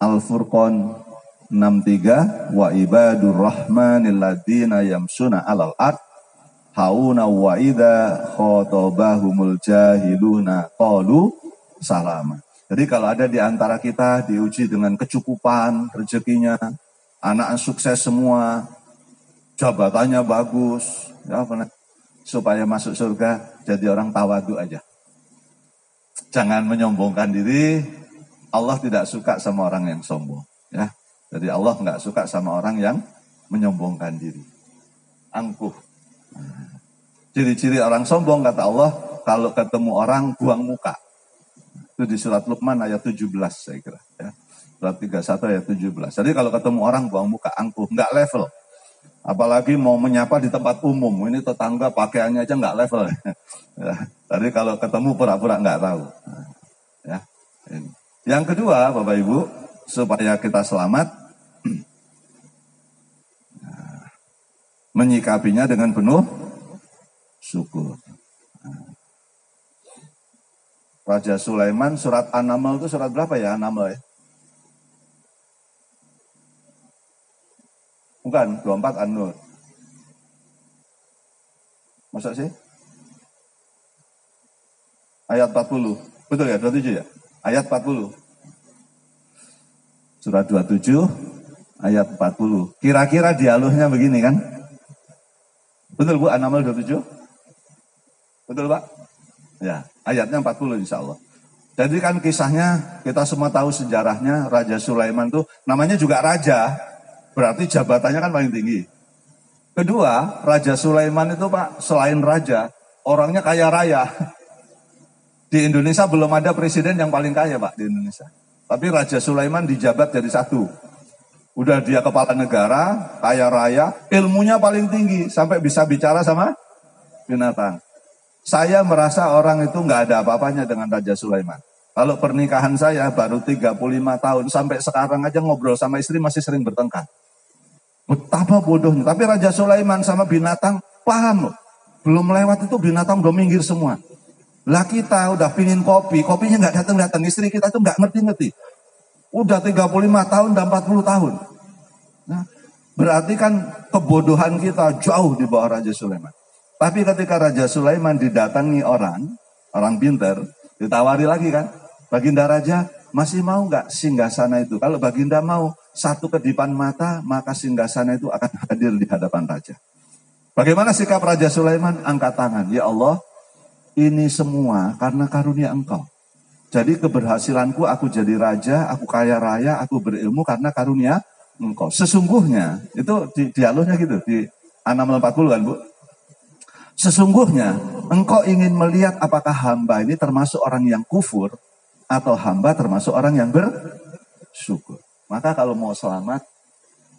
Al-Furqan 63 wa ibadur rahmanil ladzina yamsuna 'alal ard hauna wa idza khotabahumul jahiluna qalu salama. Jadi kalau ada di antara kita diuji dengan kecukupan rezekinya, anak sukses semua, jabatannya bagus, ya apa, supaya masuk surga jadi orang tawadu aja. Jangan menyombongkan diri. Allah tidak suka sama orang yang sombong, ya. Jadi Allah nggak suka sama orang yang menyombongkan diri, angkuh. Ciri-ciri orang sombong kata Allah, kalau ketemu orang buang muka. Itu di surat Luqman ayat 17 saya kira, ya. Surat 31 ayat 17. Jadi kalau ketemu orang buang muka, angkuh, nggak level. Apalagi mau menyapa di tempat umum, ini tetangga pakaiannya aja nggak level. Ya. Tadi kalau ketemu pura-pura nggak tahu. Ya. Yang kedua, Bapak Ibu, supaya kita selamat, menyikapinya dengan penuh syukur. Raja Sulaiman surat An-Naml itu surat berapa ya? An-Naml ya? Bukan, 24 An-Nur. Masa sih? Ayat 40. Betul ya, 27 ya? Ayat 40. Surat 27, ayat 40. Kira-kira dialognya begini kan? Betul Bu, An-Naml 27? Betul Pak? Ya, ayatnya 40 insya Allah. Jadi kan kisahnya, kita semua tahu sejarahnya, Raja Sulaiman tuh namanya juga raja. Berarti jabatannya kan paling tinggi. Kedua, Raja Sulaiman itu Pak, selain raja, orangnya kaya raya. Di Indonesia belum ada presiden yang paling kaya Pak di Indonesia. Tapi Raja Sulaiman dijabat jadi satu. Udah dia kepala negara, kaya raya, ilmunya paling tinggi. Sampai bisa bicara sama binatang. Saya merasa orang itu nggak ada apa-apanya dengan Raja Sulaiman. Kalau pernikahan saya baru 35 tahun, sampai sekarang aja ngobrol sama istri masih sering bertengkar. Betapa bodohnya. Tapi Raja Sulaiman sama binatang paham loh. Belum lewat itu binatang udah minggir semua. Lah kita udah pingin kopi, kopinya nggak datang-datang. Istri kita tuh nggak ngerti-ngerti. Udah 35 tahun dan 40 tahun. Nah, berarti kan kebodohan kita jauh di bawah Raja Sulaiman. Tapi ketika Raja Sulaiman didatangi orang pintar, ditawari lagi kan, Baginda Raja masih mau nggak singgasana itu? Kalau Baginda mau, satu kedipan mata, maka singgasana itu akan hadir di hadapan Raja. Bagaimana sikap Raja Sulaiman? Angkat tangan, ya Allah, ini semua karena karunia Engkau. Jadi keberhasilanku, aku jadi raja, aku kaya raya, aku berilmu karena karunia Engkau. Sesungguhnya, itu dialognya gitu, di An-Naml 40 kan Bu? Sesungguhnya engkau ingin melihat apakah hamba ini termasuk orang yang kufur atau hamba termasuk orang yang bersyukur. Maka kalau mau selamat,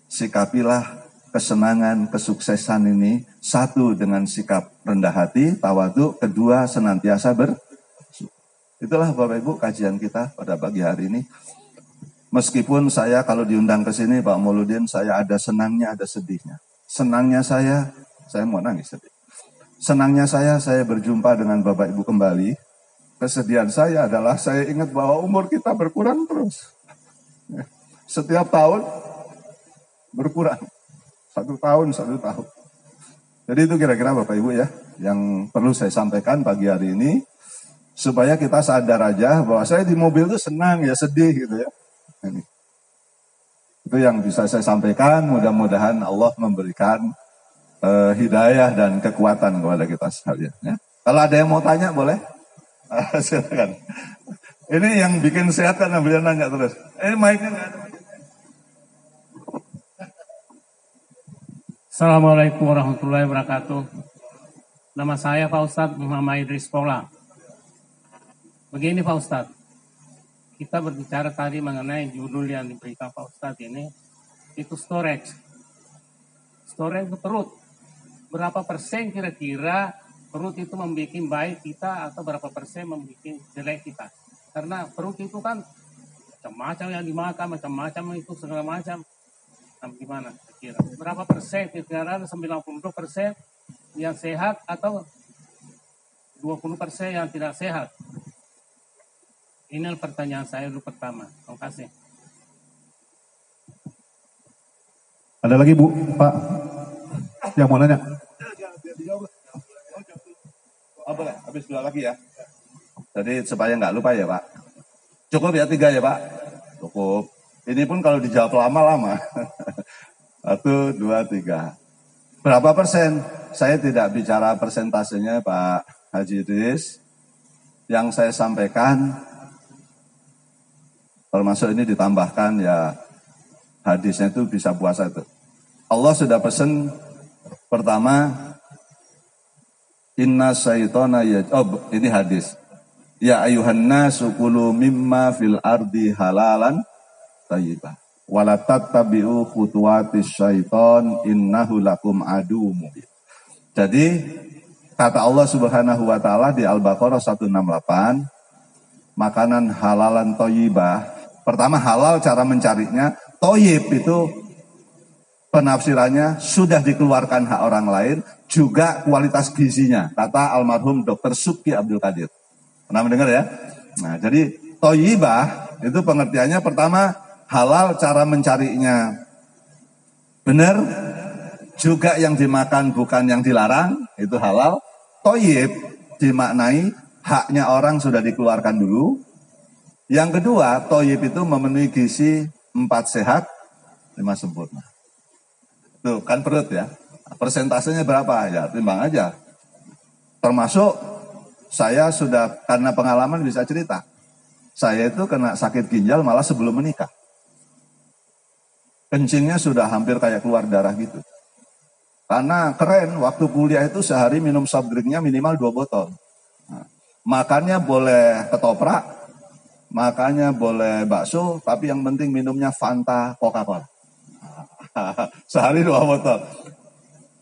sikapilah kesenangan, kesuksesan ini. Satu, dengan sikap rendah hati, tawadu. Kedua, senantiasa bersyukur. Itulah Bapak Ibu kajian kita pada pagi hari ini. Meskipun saya kalau diundang ke sini Pak Mauludin, saya ada senangnya, ada sedihnya. Senangnya saya mau nangis sedih. Senangnya saya berjumpa dengan Bapak Ibu kembali. Kesedihan saya adalah saya ingat bahwa umur kita berkurang terus. Setiap tahun berkurang. 1 tahun. Jadi itu kira-kira Bapak Ibu ya, yang perlu saya sampaikan pagi hari ini. Supaya kita sadar aja bahwa saya di mobil itu senang ya sedih gitu ya. Ini. Itu yang bisa saya sampaikan, mudah-mudahan Allah memberikan hidayah dan kekuatan kepada kita sekalian. Ya. Kalau ada yang mau tanya boleh, silakan. Ini yang bikin sehat kan beliau nanya terus. Ini mic-nya nggak ada. Assalamualaikum warahmatullahi wabarakatuh. Nama saya Pak Ustadz Muhammad Idris Pola. Begini Pak Ustadz, kita berbicara tadi mengenai judul yang diberikan Pak Ustadz ini, itu storage. Storage itu perut. Berapa persen kira-kira perut itu membuat baik kita atau berapa persen membuat jelek kita? Karena perut itu kan macam-macam yang dimakan, macam-macam itu segala macam. Nah, gimana kira? Berapa persen? Kira-kira 92% yang sehat atau 20% yang tidak sehat. Ini pertanyaan saya dulu pertama. Terima kasih. Ada lagi Bu, Pak, yang mau nanya? Oh boleh, habis dua lagi ya. Jadi supaya nggak lupa ya Pak. Cukup ya 3 ya Pak? Cukup. Ini pun kalau dijawab lama-lama. 1, 2, 3. Berapa persen? Saya tidak bicara persentasenya Pak Haji Idris. Yang saya sampaikan, termasuk ini ditambahkan ya hadisnya itu bisa puasa itu. Allah sudah pesan pertama, inna syaitona ya, oh ini hadis. Ya ayuhan nasu kulu mimma fil ardi halalan thayyibah. Wala tattabi'u khutuwatis syaiton innahu lakum adu mubin. Jadi kata Allah Subhanahu wa taala di Al-Baqarah 168, makanan halalan thayyibah. Pertama halal cara mencarinya, thayyib itu penafsirannya sudah dikeluarkan hak orang lain, juga kualitas gizinya. Kata almarhum Dr. Subki Abdul Qadir. Pernah mendengar ya? Nah, jadi thayyibah itu pengertiannya pertama halal cara mencarinya benar, juga yang dimakan bukan yang dilarang, itu halal. Thayyib dimaknai haknya orang sudah dikeluarkan dulu. Yang kedua, thayyib itu memenuhi gizi 4 sehat, 5 sempurna. Tuh kan perut ya. Persentasenya berapa? Ya timbang aja. Termasuk saya sudah karena pengalaman bisa cerita. Saya itu kena sakit ginjal malah sebelum menikah. Kencingnya sudah hampir kayak keluar darah gitu. Karena keren, waktu kuliah itu sehari minum soft drinknya minimal 2 botol. Nah, makannya boleh ketoprak, makannya boleh bakso, tapi yang penting minumnya Fanta, Coca-Cola. Sehari 2 botol.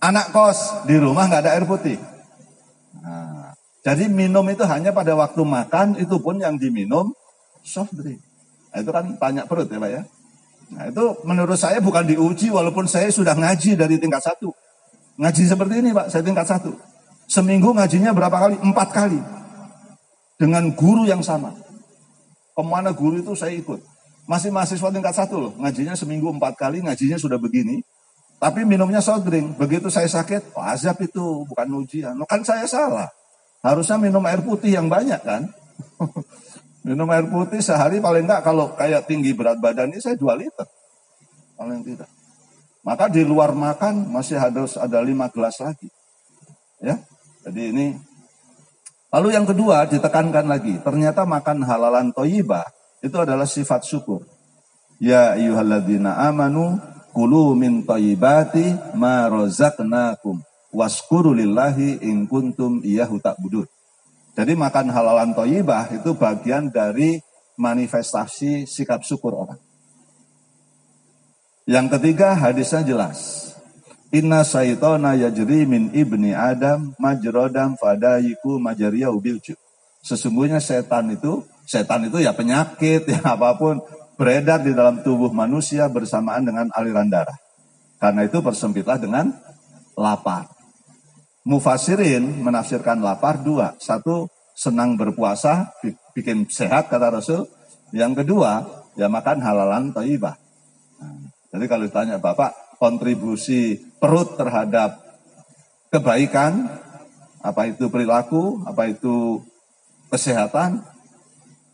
Anak kos di rumah nggak ada air putih. Nah, jadi minum itu hanya pada waktu makan, itu pun yang diminum soft drink. Nah, itu kan banyak perut ya Pak ya. Nah itu menurut saya bukan diuji walaupun saya sudah ngaji dari tingkat 1. Ngaji seperti ini Pak, saya tingkat 1. Seminggu ngajinya berapa kali? 4 kali. Dengan guru yang sama. Kemana guru itu saya ikut. Masih mahasiswa tingkat 1 loh, ngajinya seminggu 4 kali, ngajinya sudah begini. Tapi minumnya soft drink. Begitu saya sakit, oh, azab itu, bukan ujian. Kan saya salah. Harusnya minum air putih yang banyak kan. Minum air putih sehari paling enggak, kalau kayak tinggi berat badan ini saya 2 liter. Paling tidak. Maka di luar makan masih harus ada 5 gelas lagi. Ya, jadi ini. Lalu yang kedua ditekankan lagi, ternyata makan halalan thayyibah itu adalah sifat syukur. Ya ayyuhalladzina amanu kulu min thayyibati ma razaqnakum waskuru lillahi in kuntum iyyahu ta'budun. Jadi makan halalan thayyibah itu bagian dari manifestasi sikap syukur orang. Yang ketiga hadisnya jelas. Inna syaitona yajri min ibni Adam majrodam fadayiku majariyau bilju. Sesungguhnya setan itu ya penyakit, ya apapun, beredar di dalam tubuh manusia bersamaan dengan aliran darah. Karena itu persempitlah dengan lapar. Mufassirin menafsirkan lapar 2. 1, senang berpuasa, bikin sehat kata Rasul. Yang kedua, ya makan halalan thayyibah. Nah, jadi kalau ditanya Bapak, kontribusi perut terhadap kebaikan, apa itu perilaku, apa itu kesehatan,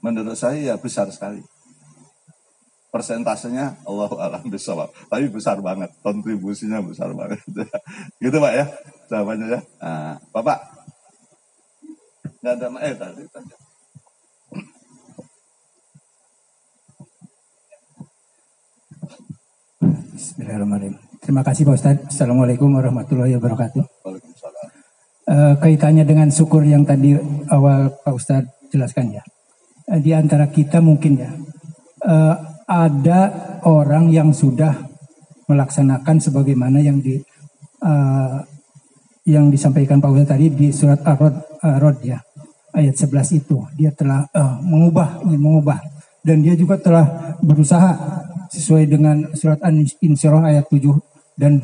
menurut saya ya besar sekali. Persentasenya Allahu a'lam bishawab. Tapi besar banget, kontribusinya besar banget. Gitu Pak ya, jawabannya ya. Nah, Bapak, nggak ada tadi tanya. Bismillahirrahmanirrahim. Terima kasih Pak Ustadz. Assalamualaikum warahmatullahi wabarakatuh. Waalaikumsalam. Kaitannya dengan syukur yang tadi awal Pak Ustadz jelaskan ya. Di antara kita mungkin ya, ada orang yang sudah melaksanakan sebagaimana yang disampaikan Pak Ustadz tadi di surat Ar-Rod ya, ayat 11 itu. Dia telah ingin mengubah. Dan dia juga telah berusaha sesuai dengan surat An-Insyirah ayat 7. Dan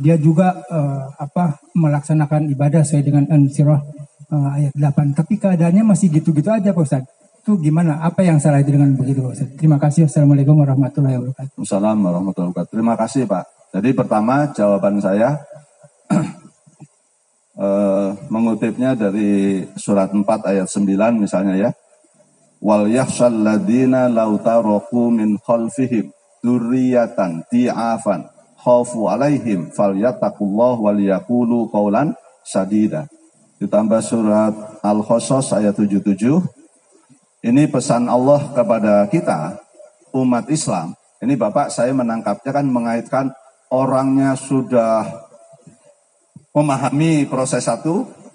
dia juga melaksanakan ibadah sesuai dengan An-Insyirah ayat 8. Tapi keadaannya masih gitu-gitu aja Pak Ustadz. Itu gimana? Apa yang salah dengan begitu Pak Ustadz? Terima kasih. Assalamualaikum warahmatullahi wabarakatuh. Assalamualaikum warahmatullahi wabarakatuh. Terima kasih Pak. Jadi pertama jawaban saya mengutipnya dari surat 4 ayat 9 misalnya ya. Wal yakhshal ladina law taraku min khalfihim dzurriyyatan di'afan khaufu alaihim falyattaqullah wal yaqulu qaulan sadida. Ditambah surat Al-Qasas ayat 77. Ini pesan Allah kepada kita umat Islam. Ini Bapak saya menangkapnya kan mengaitkan orangnya sudah memahami proses 1,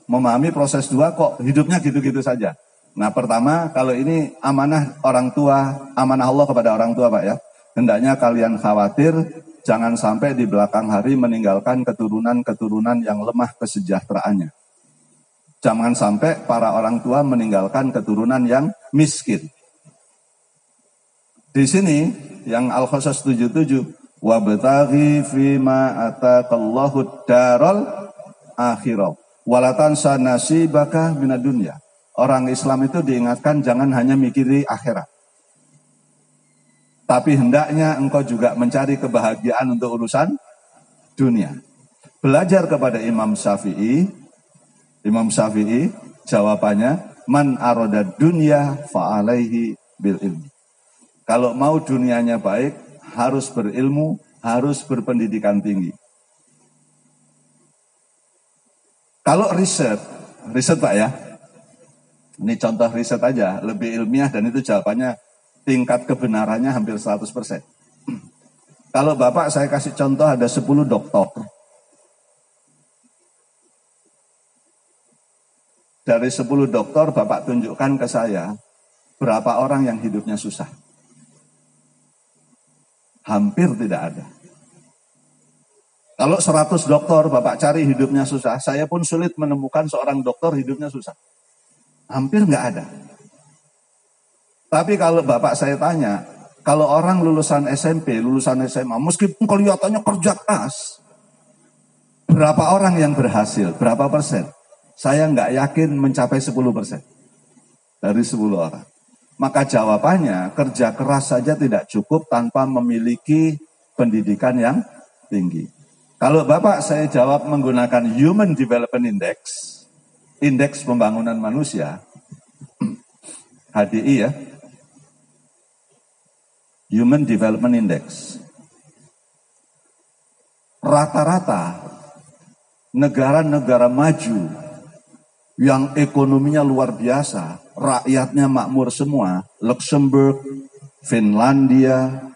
memahami proses 2 kok hidupnya gitu-gitu saja. Nah pertama kalau ini amanah orang tua, amanah Allah kepada orang tua Pak ya. Hendaknya kalian khawatir jangan sampai di belakang hari meninggalkan keturunan-keturunan yang lemah kesejahteraannya. Jangan sampai para orang tua meninggalkan keturunan yang miskin. Di sini yang Al-Qasas 77 wabtaghi fima ataqallahu darul akhirah wala tansa nasibaka minad dunya. Orang Islam itu diingatkan jangan hanya mikiri akhirat. Tapi hendaknya engkau juga mencari kebahagiaan untuk urusan dunia. Belajar kepada Imam Syafi'i. Imam Syafi'i jawabannya man aroda dunya fa'alaihi bil ilmi. Kalau mau dunianya baik harus berilmu, harus berpendidikan tinggi. Kalau riset Pak ya. Ini contoh riset aja, lebih ilmiah dan itu jawabannya tingkat kebenarannya hampir 100%. Kalau Bapak saya kasih contoh ada 10 doktor. Dari 10 dokter Bapak tunjukkan ke saya berapa orang yang hidupnya susah. Hampir tidak ada. Kalau 100 dokter Bapak cari hidupnya susah, saya pun sulit menemukan seorang dokter hidupnya susah. Hampir nggak ada. Tapi kalau Bapak saya tanya, kalau orang lulusan SMP, lulusan SMA, meskipun kelihatannya kerja keras, berapa orang yang berhasil, berapa persen? Saya nggak yakin mencapai 10% dari 10 orang. Maka jawabannya kerja keras saja tidak cukup tanpa memiliki pendidikan yang tinggi. Kalau Bapak saya jawab menggunakan Human Development Index, indeks pembangunan manusia, HDI ya, Human Development Index. Rata-rata negara-negara maju yang ekonominya luar biasa, rakyatnya makmur semua, Luxembourg, Finlandia,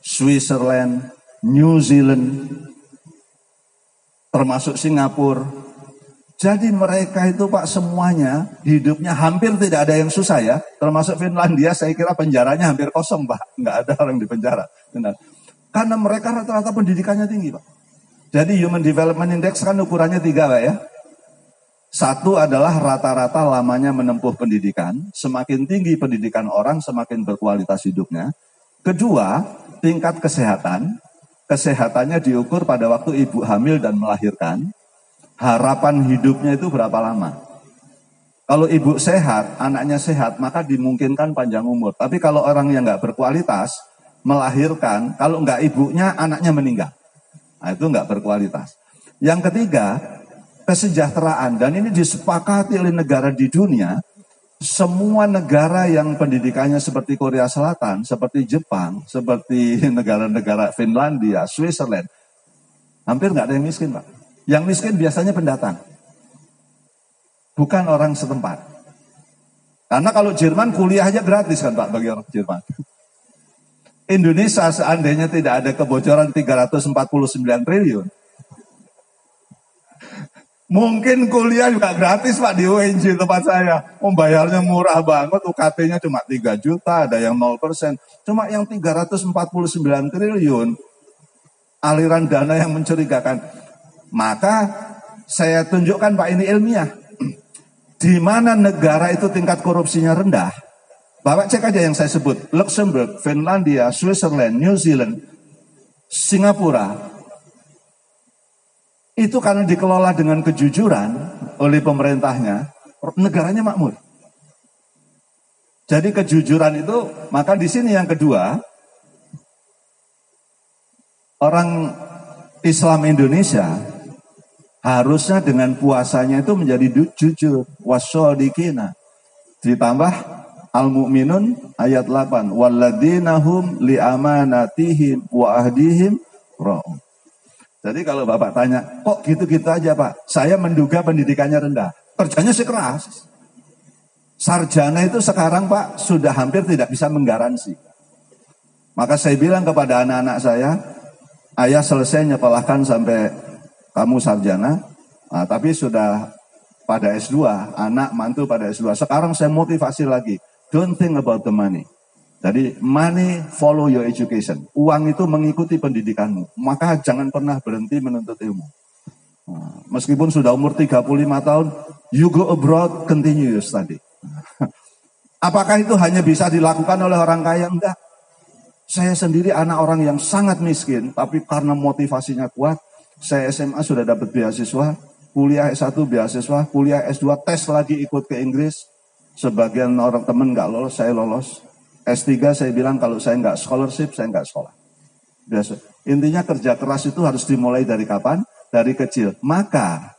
Switzerland, New Zealand, termasuk Singapura. Jadi mereka itu Pak semuanya hidupnya hampir tidak ada yang susah ya, termasuk Finlandia saya kira penjaranya hampir kosong Pak, nggak ada orang di penjara. Benar. Karena mereka rata-rata pendidikannya tinggi Pak. Jadi Human Development Index kan ukurannya 3 Pak ya. Satu adalah rata-rata lamanya menempuh pendidikan. Semakin tinggi pendidikan orang, semakin berkualitas hidupnya. Kedua, tingkat kesehatan. Kesehatannya diukur pada waktu ibu hamil dan melahirkan. Harapan hidupnya itu berapa lama. Kalau ibu sehat, anaknya sehat, maka dimungkinkan panjang umur. Tapi kalau orang yang nggak berkualitas, melahirkan, kalau nggak ibunya, anaknya meninggal. Nah itu nggak berkualitas. Yang ketiga, kesejahteraan, dan ini disepakati oleh negara di dunia. Semua negara yang pendidikannya seperti Korea Selatan, seperti Jepang, seperti negara-negara Finlandia, Switzerland, hampir nggak ada yang miskin Pak. Yang miskin biasanya pendatang, bukan orang setempat. Karena kalau Jerman kuliah aja gratis kan Pak bagi orang Jerman. Indonesia seandainya tidak ada kebocoran 349 triliun, mungkin kuliah juga gratis Pak di UNJ tempat saya. Membayarnya murah banget, UKT-nya cuma 3 juta, ada yang 0%. Cuma yang 349 triliun, aliran dana yang mencurigakan. Maka saya tunjukkan Pak ini ilmiah. Di mana negara itu tingkat korupsinya rendah. Bapak cek aja yang saya sebut. Luxembourg, Finlandia, Switzerland, New Zealand, Singapura. Itu karena dikelola dengan kejujuran oleh pemerintahnya, negaranya makmur. Jadi kejujuran itu, maka di sini yang kedua, orang Islam Indonesia harusnya dengan puasanya itu menjadi jujur, wasyadikina. Ditambah Al-Mu'minun ayat 8, walladzinahum liamanatihim wa ahdihim ra'un. Jadi kalau Bapak tanya, kok gitu-gitu aja Pak? Saya menduga pendidikannya rendah. Kerjanya sih keras. Sarjana itu sekarang Pak sudah hampir tidak bisa menggaransi. Maka saya bilang kepada anak-anak saya, ayah selesai nyekolahkan sampai kamu sarjana, tapi sudah pada S2, anak mantu pada S2. Sekarang saya motivasi lagi, don't think about the money. Jadi money follow your education. Uang itu mengikuti pendidikanmu. Maka jangan pernah berhenti menuntut ilmu. Meskipun sudah umur 35 tahun, you go abroad, continue your study. Apakah itu hanya bisa dilakukan oleh orang kaya? Enggak. Saya sendiri anak orang yang sangat miskin, tapi karena motivasinya kuat, saya SMA sudah dapat beasiswa, kuliah S1 beasiswa, kuliah S2 tes lagi ikut ke Inggris. Sebagian orang teman nggak lolos, saya lolos. S3 saya bilang kalau saya nggak scholarship, saya nggak sekolah. Biasa. Intinya kerja keras itu harus dimulai dari kapan? Dari kecil. Maka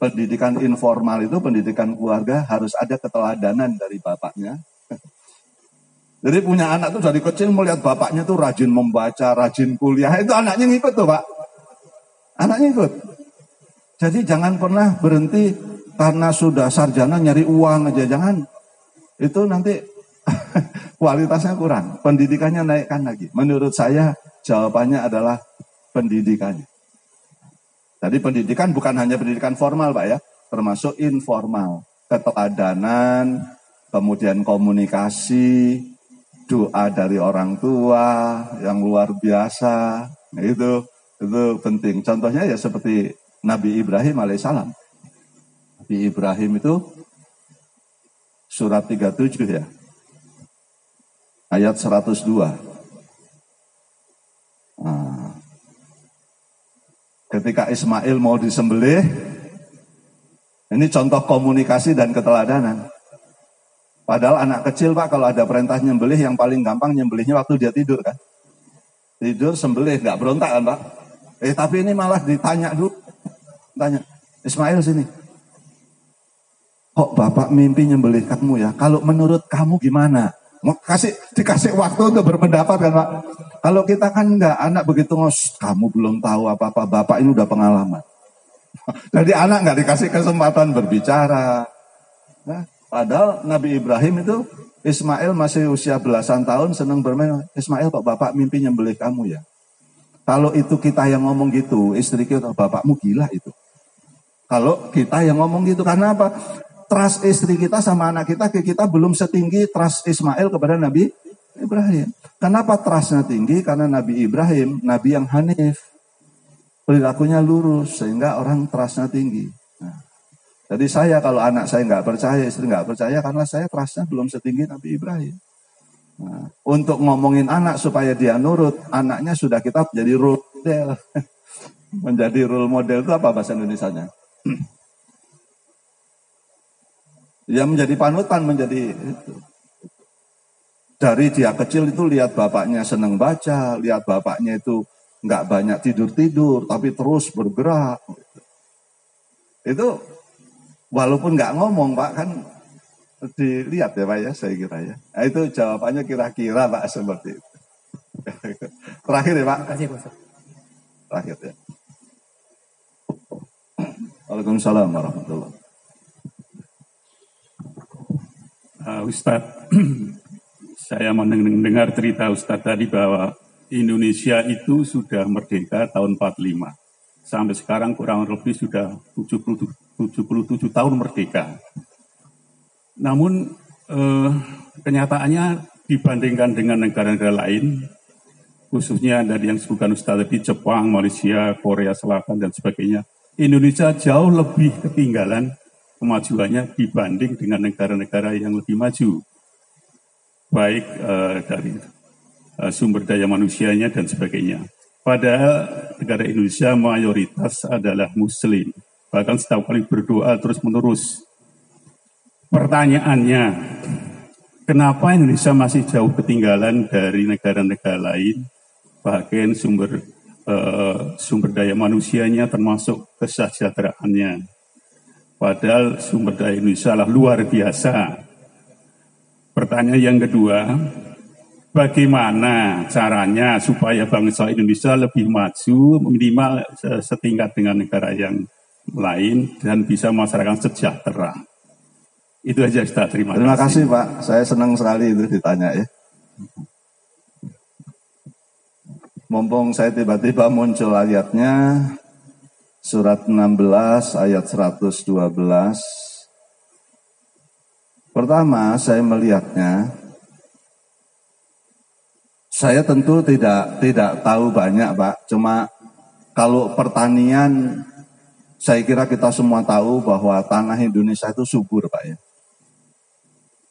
pendidikan informal itu, pendidikan keluarga harus ada keteladanan dari bapaknya. Jadi punya anak tuh dari kecil melihat bapaknya tuh rajin membaca, rajin kuliah. Itu anaknya ngikut tuh Pak. Anaknya ikut. Jadi jangan pernah berhenti karena sudah sarjana nyari uang aja. Jangan. Itu nanti kualitasnya kurang. Pendidikannya naikkan lagi. Menurut saya jawabannya adalah pendidikannya. Jadi pendidikan bukan hanya pendidikan formal Pak ya. Termasuk informal. Keteladanan, kemudian komunikasi, doa dari orang tua yang luar biasa. Nah, itu penting. Contohnya ya seperti Nabi Ibrahim alaihissalam. Nabi Ibrahim itu surat 37 ya. Ayat 102. Nah, ketika Ismail mau disembelih, ini contoh komunikasi dan keteladanan. Padahal anak kecil Pak kalau ada perintah nyembelih yang paling gampang nyembelihnya waktu dia tidur kan. Tidur sembelih, nggak berontak kan Pak. Tapi ini malah ditanya dulu. Tanya, Ismail sini. Kok Bapak mimpi nyembelih kamu ya? Kalau menurut kamu gimana? Mau dikasih waktu untuk berpendapat kan Pak. Kalau kita kan enggak, anak begitu kamu belum tahu apa-apa, Bapak ini udah pengalaman. Jadi anak nggak dikasih kesempatan berbicara. Nah, padahal Nabi Ibrahim itu Ismail masih usia belasan tahun senang bermain. Ismail kok Bapak mimpi nyembelih kamu ya? Kalau itu kita yang ngomong gitu, istri kita, bapakmu gila itu. Kalau kita yang ngomong gitu, karena apa? Trust istri kita sama anak kita belum setinggi trust Ismail kepada Nabi Ibrahim. Kenapa trustnya tinggi? Karena Nabi Ibrahim, Nabi yang hanif. Perilakunya lurus, sehingga orang trustnya tinggi. Nah, jadi saya kalau anak saya nggak percaya, istri nggak percaya, karena saya trustnya belum setinggi Nabi Ibrahim. Nah, untuk ngomongin anak supaya dia nurut, anaknya sudah kita jadi role model. Menjadi role model itu apa bahasa Indonesianya? Ya menjadi panutan, menjadi itu. Dari dia kecil itu lihat bapaknya senang baca, lihat bapaknya itu nggak banyak tidur-tidur, tapi terus bergerak. Itu walaupun nggak ngomong Pak, kan dilihat ya Pak ya, saya kira ya. Nah, itu jawabannya kira-kira Pak seperti itu. Terakhir ya Pak. Terima kasih Pak. Terakhir ya. Waalaikumsalam warahmatullahi wabarakatuh. Ustadz, saya mendengar cerita Ustadz tadi bahwa Indonesia itu sudah merdeka tahun 45. Sampai sekarang kurang lebih sudah 77 tahun merdeka. Namun kenyataannya dibandingkan dengan negara-negara lain, khususnya dari yang disebutkan Ustadz tadi, Jepang, Malaysia, Korea Selatan, dan sebagainya, Indonesia jauh lebih ketinggalan kemajuannya dibanding dengan negara-negara yang lebih maju. Baik dari sumber daya manusianya dan sebagainya. Padahal negara Indonesia mayoritas adalah Muslim. Bahkan setiap kali berdoa terus menerus. Pertanyaannya, kenapa Indonesia masih jauh ketinggalan dari negara-negara lain, bahkan sumber daya manusianya termasuk kesejahteraannya. Padahal sumber daya Indonesia lah luar biasa. Pertanyaan yang kedua, bagaimana caranya supaya bangsa Indonesia lebih maju, minimal setingkat dengan negara yang lain dan bisa masyarakat sejahtera? Itu aja, Ustaz. Terima kasih Pak, saya senang sekali itu ditanya ya. Mumpung saya tiba-tiba muncul ayatnya, surat 16 ayat 112. Pertama, saya melihatnya, saya tentu tidak tahu banyak Pak, cuma kalau pertanian, saya kira kita semua tahu bahwa tanah Indonesia itu subur Pak ya.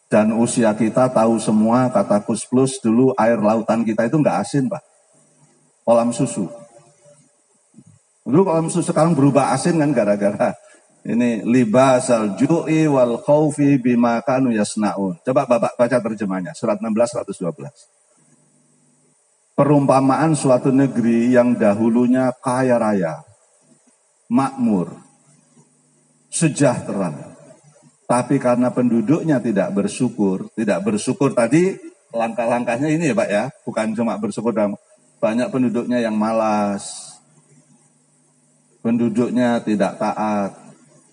Dan usia kita tahu semua, kata Kus Plus, dulu air lautan kita itu nggak asin Pak, kolam susu. Dulu kolam susu sekarang berubah asin kan gara-gara ini libasal ju'i wal khaufi bima kanu yasnaun. Coba Bapak baca terjemahnya, surat 16 112. Perumpamaan suatu negeri yang dahulunya kaya raya, makmur, sejahtera. Tapi karena penduduknya tidak bersyukur tadi langkah-langkahnya ini ya Pak ya, bukan cuma bersyukur, banyak penduduknya yang malas, penduduknya tidak taat,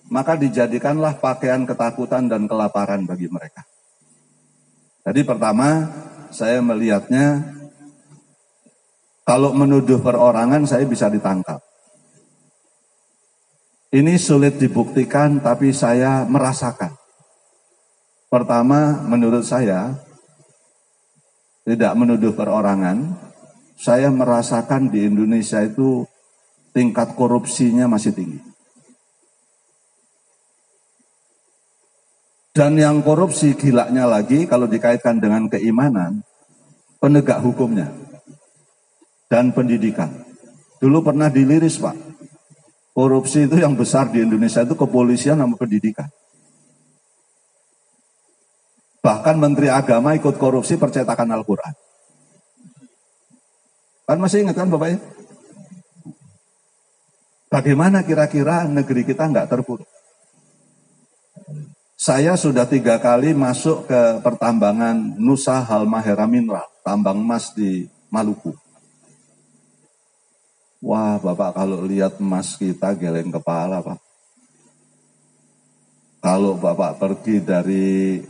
maka dijadikanlah pakaian ketakutan dan kelaparan bagi mereka. Jadi pertama, saya melihatnya, kalau menuduh perorangan saya bisa ditangkap. Ini sulit dibuktikan, tapi saya merasakan. Pertama, menurut saya, tidak menuduh perorangan, saya merasakan di Indonesia itu tingkat korupsinya masih tinggi. Dan yang korupsi gilanya lagi, kalau dikaitkan dengan keimanan, penegak hukumnya dan pendidikan. Dulu pernah diliris Pak, korupsi itu yang besar di Indonesia itu kepolisian sama pendidikan. Bahkan Menteri Agama ikut korupsi percetakan Al-Quran. Kan masih ingat kan Bapak ya? Bagaimana kira-kira negeri kita nggak terpuruk? Saya sudah 3 kali masuk ke pertambangan Nusa Halmahera Mineral, tambang emas di Maluku. Wah Bapak kalau lihat emas kita geleng kepala Pak. Kalau Bapak pergi dari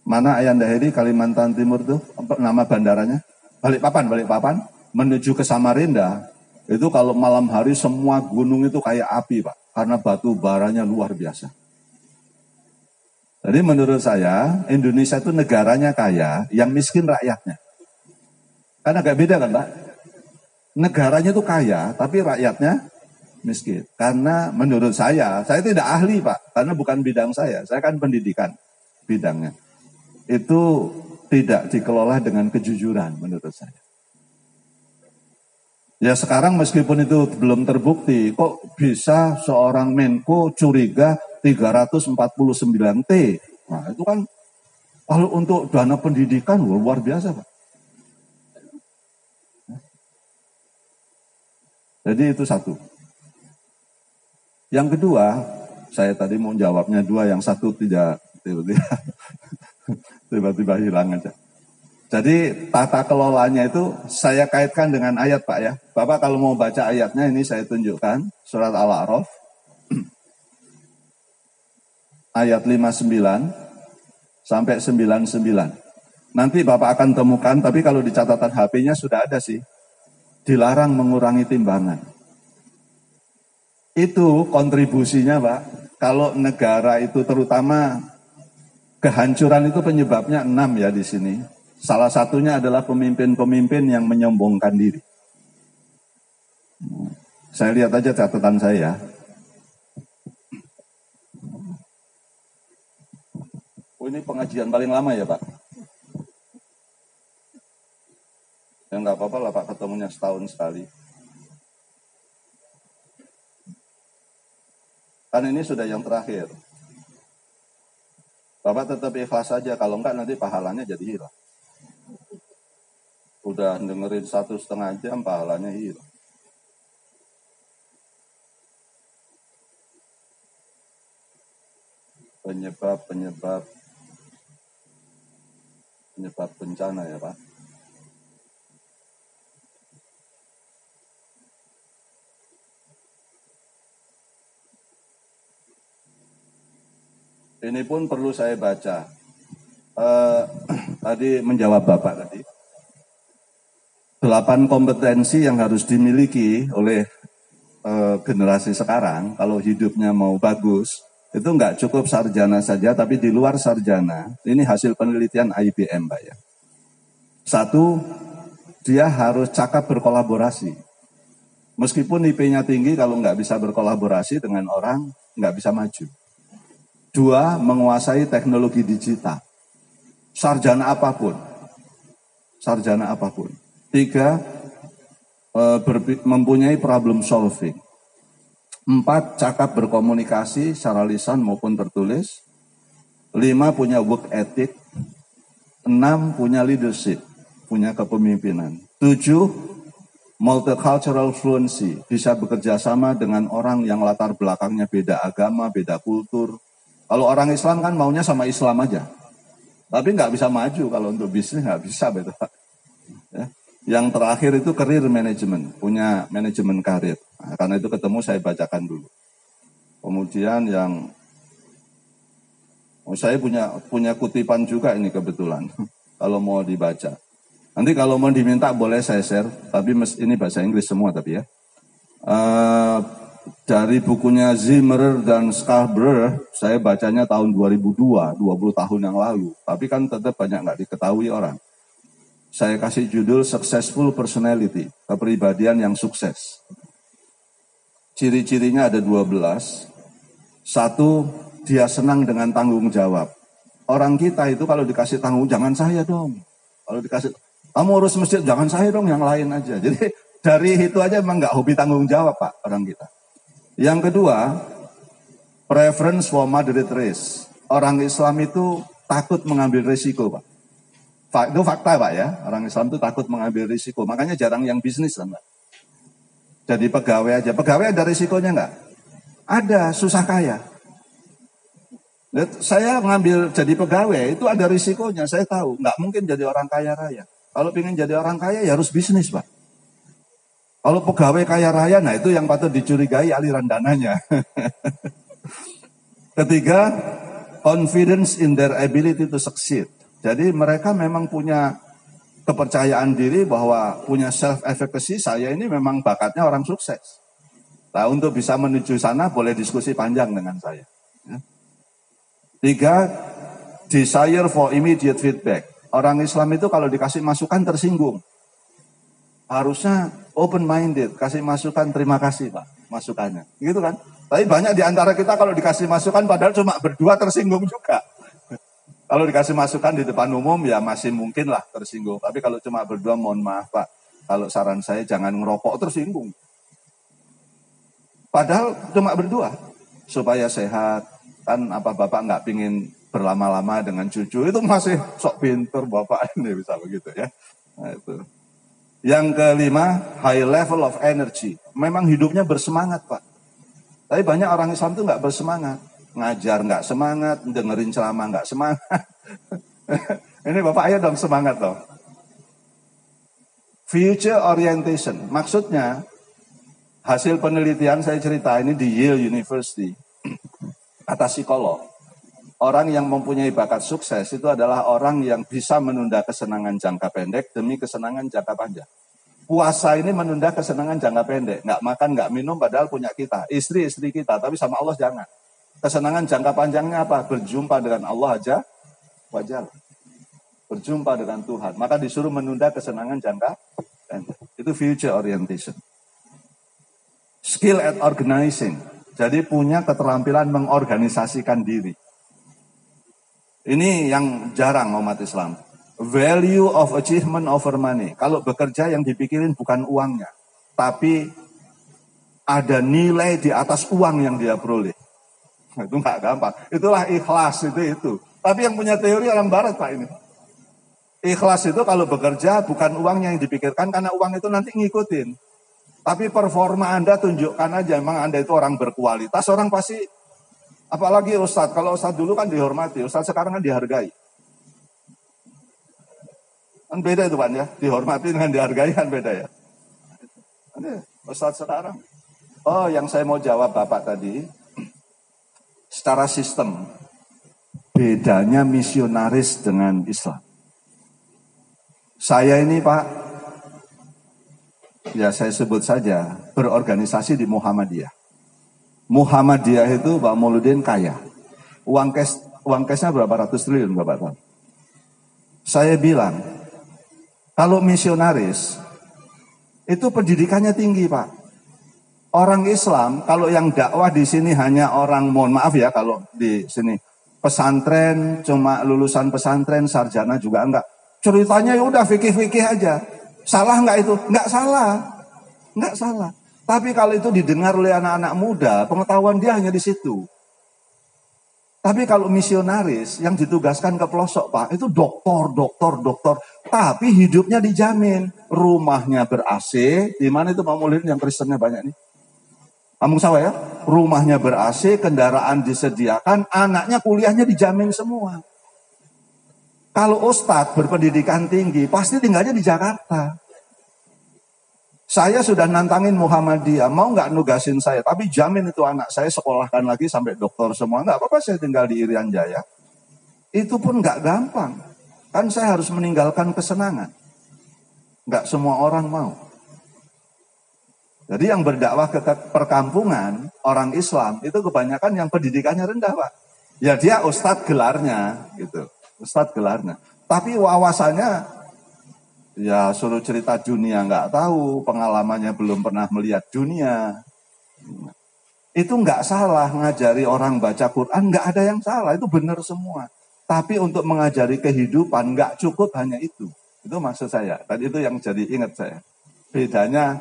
mana Ayanda Heri, Kalimantan Timur tuh, nama bandaranya? Balikpapan, menuju ke Samarinda. Itu kalau malam hari semua gunung itu kayak api Pak, karena batu baranya luar biasa. Jadi menurut saya Indonesia itu negaranya kaya, yang miskin rakyatnya. Kan agak beda kan Pak? Negaranya itu kaya, tapi rakyatnya miskin. Karena menurut saya tidak ahli Pak, karena bukan bidang saya kan pendidikan bidangnya. Itu tidak dikelola dengan kejujuran menurut saya. Ya sekarang meskipun itu belum terbukti, kok bisa seorang Menko curiga 349T. Nah itu kan kalau untuk dana pendidikan luar biasa Pak. Jadi itu satu. Yang kedua, saya tadi mau jawabnya 2, yang satu tidak tiba-tiba hilang aja. Jadi tata kelolanya itu saya kaitkan dengan ayat Pak ya. Bapak kalau mau baca ayatnya ini saya tunjukkan. Surat Al-A'raf. Ayat 59 sampai 99. Nanti Bapak akan temukan, tapi kalau di catatan HP-nya sudah ada sih. Dilarang mengurangi timbangan. Itu kontribusinya Pak. Kalau negara itu terutama kehancuran itu penyebabnya 6 ya di sini. Salah satunya adalah pemimpin-pemimpin yang menyombongkan diri. Saya lihat aja catatan saya. Oh ini pengajian paling lama ya Pak? Ya nggak apa-apa lah Pak, ketemunya setahun sekali. Kan ini sudah yang terakhir. Bapak tetap ikhlas saja, kalau enggak nanti pahalanya jadi hilang. Udah dengerin 1,5 jam, pahalanya hilang. Penyebab bencana ya Pak. Ini pun perlu saya baca. Tadi menjawab Bapak tadi. 8 kompetensi yang harus dimiliki oleh generasi sekarang, kalau hidupnya mau bagus, itu nggak cukup sarjana saja, tapi di luar sarjana. Ini hasil penelitian IBM, Pak ya. 1, dia harus cakap berkolaborasi. Meskipun IP-nya tinggi, kalau nggak bisa berkolaborasi dengan orang, nggak bisa maju. 2, menguasai teknologi digital. Sarjana apapun. 3, mempunyai problem solving. 4, cakap berkomunikasi secara lisan maupun tertulis. 5, punya work ethic. 6, punya leadership, punya kepemimpinan. 7, multicultural fluency, bisa bekerja sama dengan orang yang latar belakangnya beda agama, beda kultur. Kalau orang Islam kan maunya sama Islam aja. Tapi nggak bisa maju kalau untuk bisnis, nggak bisa, betul Pak. Ya. Yang terakhir itu career management, punya manajemen karir. Nah, karena itu ketemu saya bacakan dulu. Kemudian saya punya kutipan juga ini kebetulan, kalau mau dibaca. Nanti kalau mau diminta boleh saya share, tapi ini bahasa Inggris semua tapi ya. Dari bukunya Zimmer dan Scarborough, saya bacanya tahun 2002, 20 tahun yang lalu. Tapi kan tetap banyak nggak diketahui orang. Saya kasih judul Successful Personality, kepribadian yang sukses. Ciri-cirinya ada 12. 1, dia senang dengan tanggung jawab. Orang kita itu kalau dikasih tanggung, jangan saya dong. Kalau dikasih, kamu urus masjid, jangan saya dong, yang lain aja. Jadi dari itu aja memang nggak hobi tanggung jawab Pak, orang kita. Yang kedua, preference for moderate risk. Orang Islam itu takut mengambil risiko, Pak. Itu fakta, Pak ya. Orang Islam itu takut mengambil risiko. Makanya jarang yang bisnis kan, Pak. Jadi pegawai aja. Pegawai ada risikonya nggak? Ada, susah kaya. Saya mengambil jadi pegawai, itu ada risikonya. Saya tahu, nggak mungkin jadi orang kaya raya. Kalau ingin jadi orang kaya, ya harus bisnis, Pak. Kalau pegawai kaya raya, nah itu yang patut dicurigai aliran dananya. Ketiga, confidence in their ability to succeed. Jadi mereka memang punya kepercayaan diri bahwa punya self-efficacy, saya ini memang bakatnya orang sukses. Nah untuk bisa menuju sana boleh diskusi panjang dengan saya. 3, desire for immediate feedback. Orang Islam itu kalau dikasih masukan tersinggung. Harusnya open-minded, kasih masukan, terima kasih Pak, masukannya. Gitu kan? Tapi banyak di antara kita kalau dikasih masukan padahal cuma berdua tersinggung juga. Kalau dikasih masukan di depan umum ya masih mungkin lah tersinggung. Tapi kalau cuma berdua, mohon maaf Pak, kalau saran saya jangan ngerokok tersinggung. Padahal cuma berdua, supaya sehat. Kan apa Bapak nggak pingin berlama-lama dengan cucu, itu masih sok pinter Bapak ini bisa begitu ya. Nah, itu. Yang kelima, high level of energy. Memang hidupnya bersemangat, Pak. Tapi banyak orang Islam itu nggak bersemangat. Ngajar nggak semangat, dengerin ceramah nggak semangat. Ini Bapak ayo dong semangat dong. Future orientation. Maksudnya, hasil penelitian saya cerita ini di Yale University. Kata psikolog. Orang yang mempunyai bakat sukses itu adalah orang yang bisa menunda kesenangan jangka pendek demi kesenangan jangka panjang. Puasa ini menunda kesenangan jangka pendek. Nggak makan, nggak minum padahal punya kita. Istri kita, tapi sama Allah jangan. Kesenangan jangka panjangnya apa? Berjumpa dengan Allah aja wajar. Berjumpa dengan Tuhan. Maka disuruh menunda kesenangan jangka pendek. Itu future orientation. Skill at organizing. Jadi punya keterampilan mengorganisasikan diri. Ini yang jarang umat Islam. Value of achievement over money. Kalau bekerja yang dipikirin bukan uangnya. Tapi ada nilai di atas uang yang dia peroleh. Itu nggak gampang. Itulah ikhlas itu. Tapi yang punya teori orang barat Pak ini. Ikhlas itu kalau bekerja bukan uangnya yang dipikirkan, karena uang itu nanti ngikutin. Tapi performa Anda tunjukkan aja, memang Anda itu orang berkualitas, orang pasti, apalagi Ustadz. Kalau Ustadz dulu kan dihormati, Ustadz sekarang kan dihargai. Kan beda itu Pak ya, dihormati dengan dihargai kan beda ya. Ini Ustadz sekarang. Oh, yang saya mau jawab Bapak tadi, secara sistem, bedanya misionaris dengan Islam. Saya ini Pak, ya saya sebut saja, berorganisasi di Muhammadiyah. Muhammadiyah itu Pak Mauludin kaya. Uang cashnya berapa ratus triliun Bapak tahu. Saya bilang, kalau misionaris, itu pendidikannya tinggi Pak. Orang Islam, kalau yang dakwah di sini hanya orang, mohon maaf ya kalau di sini, pesantren, cuma lulusan pesantren, sarjana juga enggak. Ceritanya ya udah fikih-fikih aja. Salah enggak itu? Enggak salah. Enggak salah. Tapi kalau itu didengar oleh anak-anak muda, pengetahuan dia hanya di situ. Tapi kalau misionaris yang ditugaskan ke pelosok Pak, itu doktor. Tapi hidupnya dijamin. Rumahnya ber-AC, di mana itu Pak Mulin yang Kristennya banyak nih? Kampung Sawah ya? Rumahnya ber-AC, kendaraan disediakan, anaknya kuliahnya dijamin semua. Kalau Ustadz berpendidikan tinggi, pasti tinggalnya di Jakarta. Saya sudah nantangin Muhammadiyah, mau nggak nugasin saya, tapi jamin itu anak saya sekolahkan lagi sampai doktor semua. Nggak apa-apa saya tinggal di Irian Jaya. Itu pun nggak gampang. Kan saya harus meninggalkan kesenangan. Nggak semua orang mau. Jadi yang berdakwah ke perkampungan, orang Islam, itu kebanyakan yang pendidikannya rendah Pak. Ya dia Ustadz gelarnya gitu. Ustadz gelarnya. Tapi wawasannya, ya suruh cerita dunia nggak tahu, pengalamannya belum pernah melihat dunia. Itu nggak salah ngajari orang baca Quran, nggak ada yang salah, itu benar semua. Tapi untuk mengajari kehidupan nggak cukup hanya itu. Itu maksud saya. Tadi itu yang jadi ingat saya. Bedanya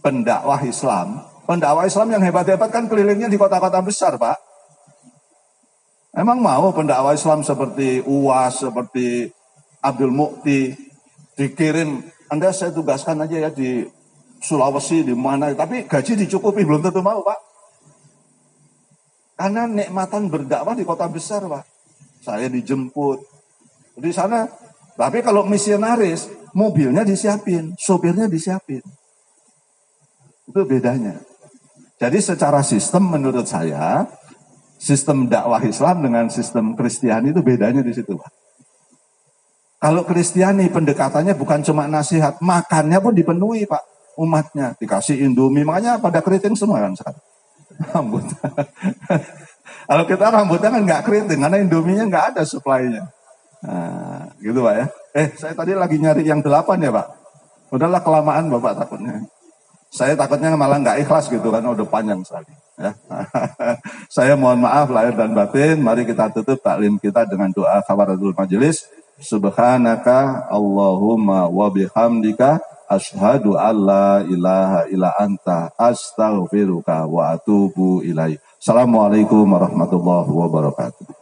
pendakwah Islam. Pendakwah Islam yang hebat-hebat kan kelilingnya di kota-kota besar Pak. Emang mau pendakwah Islam seperti UAS, seperti Abdul Mukti, dikirim, Anda saya tugaskan aja ya di Sulawesi, di mana, tapi gaji dicukupi, belum tentu mau Pak. Karena nikmatan berdakwah di kota besar Pak. Saya dijemput di sana, tapi kalau misionaris, mobilnya disiapin, sopirnya disiapin. Itu bedanya. Jadi secara sistem menurut saya, sistem dakwah Islam dengan sistem Kristiani itu bedanya di situ Pak. Kalau Kristiani pendekatannya bukan cuma nasihat, makannya pun dipenuhi Pak. Umatnya dikasih Indomie, makanya pada keriting semua kan sekarang. Rambut. Kalau kita rambutnya kan nggak keriting, karena Indominya nggak ada supply-nya. Nah, gitu Pak ya. Saya tadi lagi nyari yang 8 ya Pak. Udahlah kelamaan Bapak takutnya. Saya takutnya malah nggak ikhlas gitu kan, udah panjang sekali. Ya. Saya mohon maaf lahir dan batin. Mari kita tutup taklim kita dengan doa kafaratul majelis. Subhanaka Allahumma wa bihamdika asyhadu alla ilaha illa anta astaghfiruka wa atubu ilaik. Assalamualaikum warahmatullahi wabarakatuh.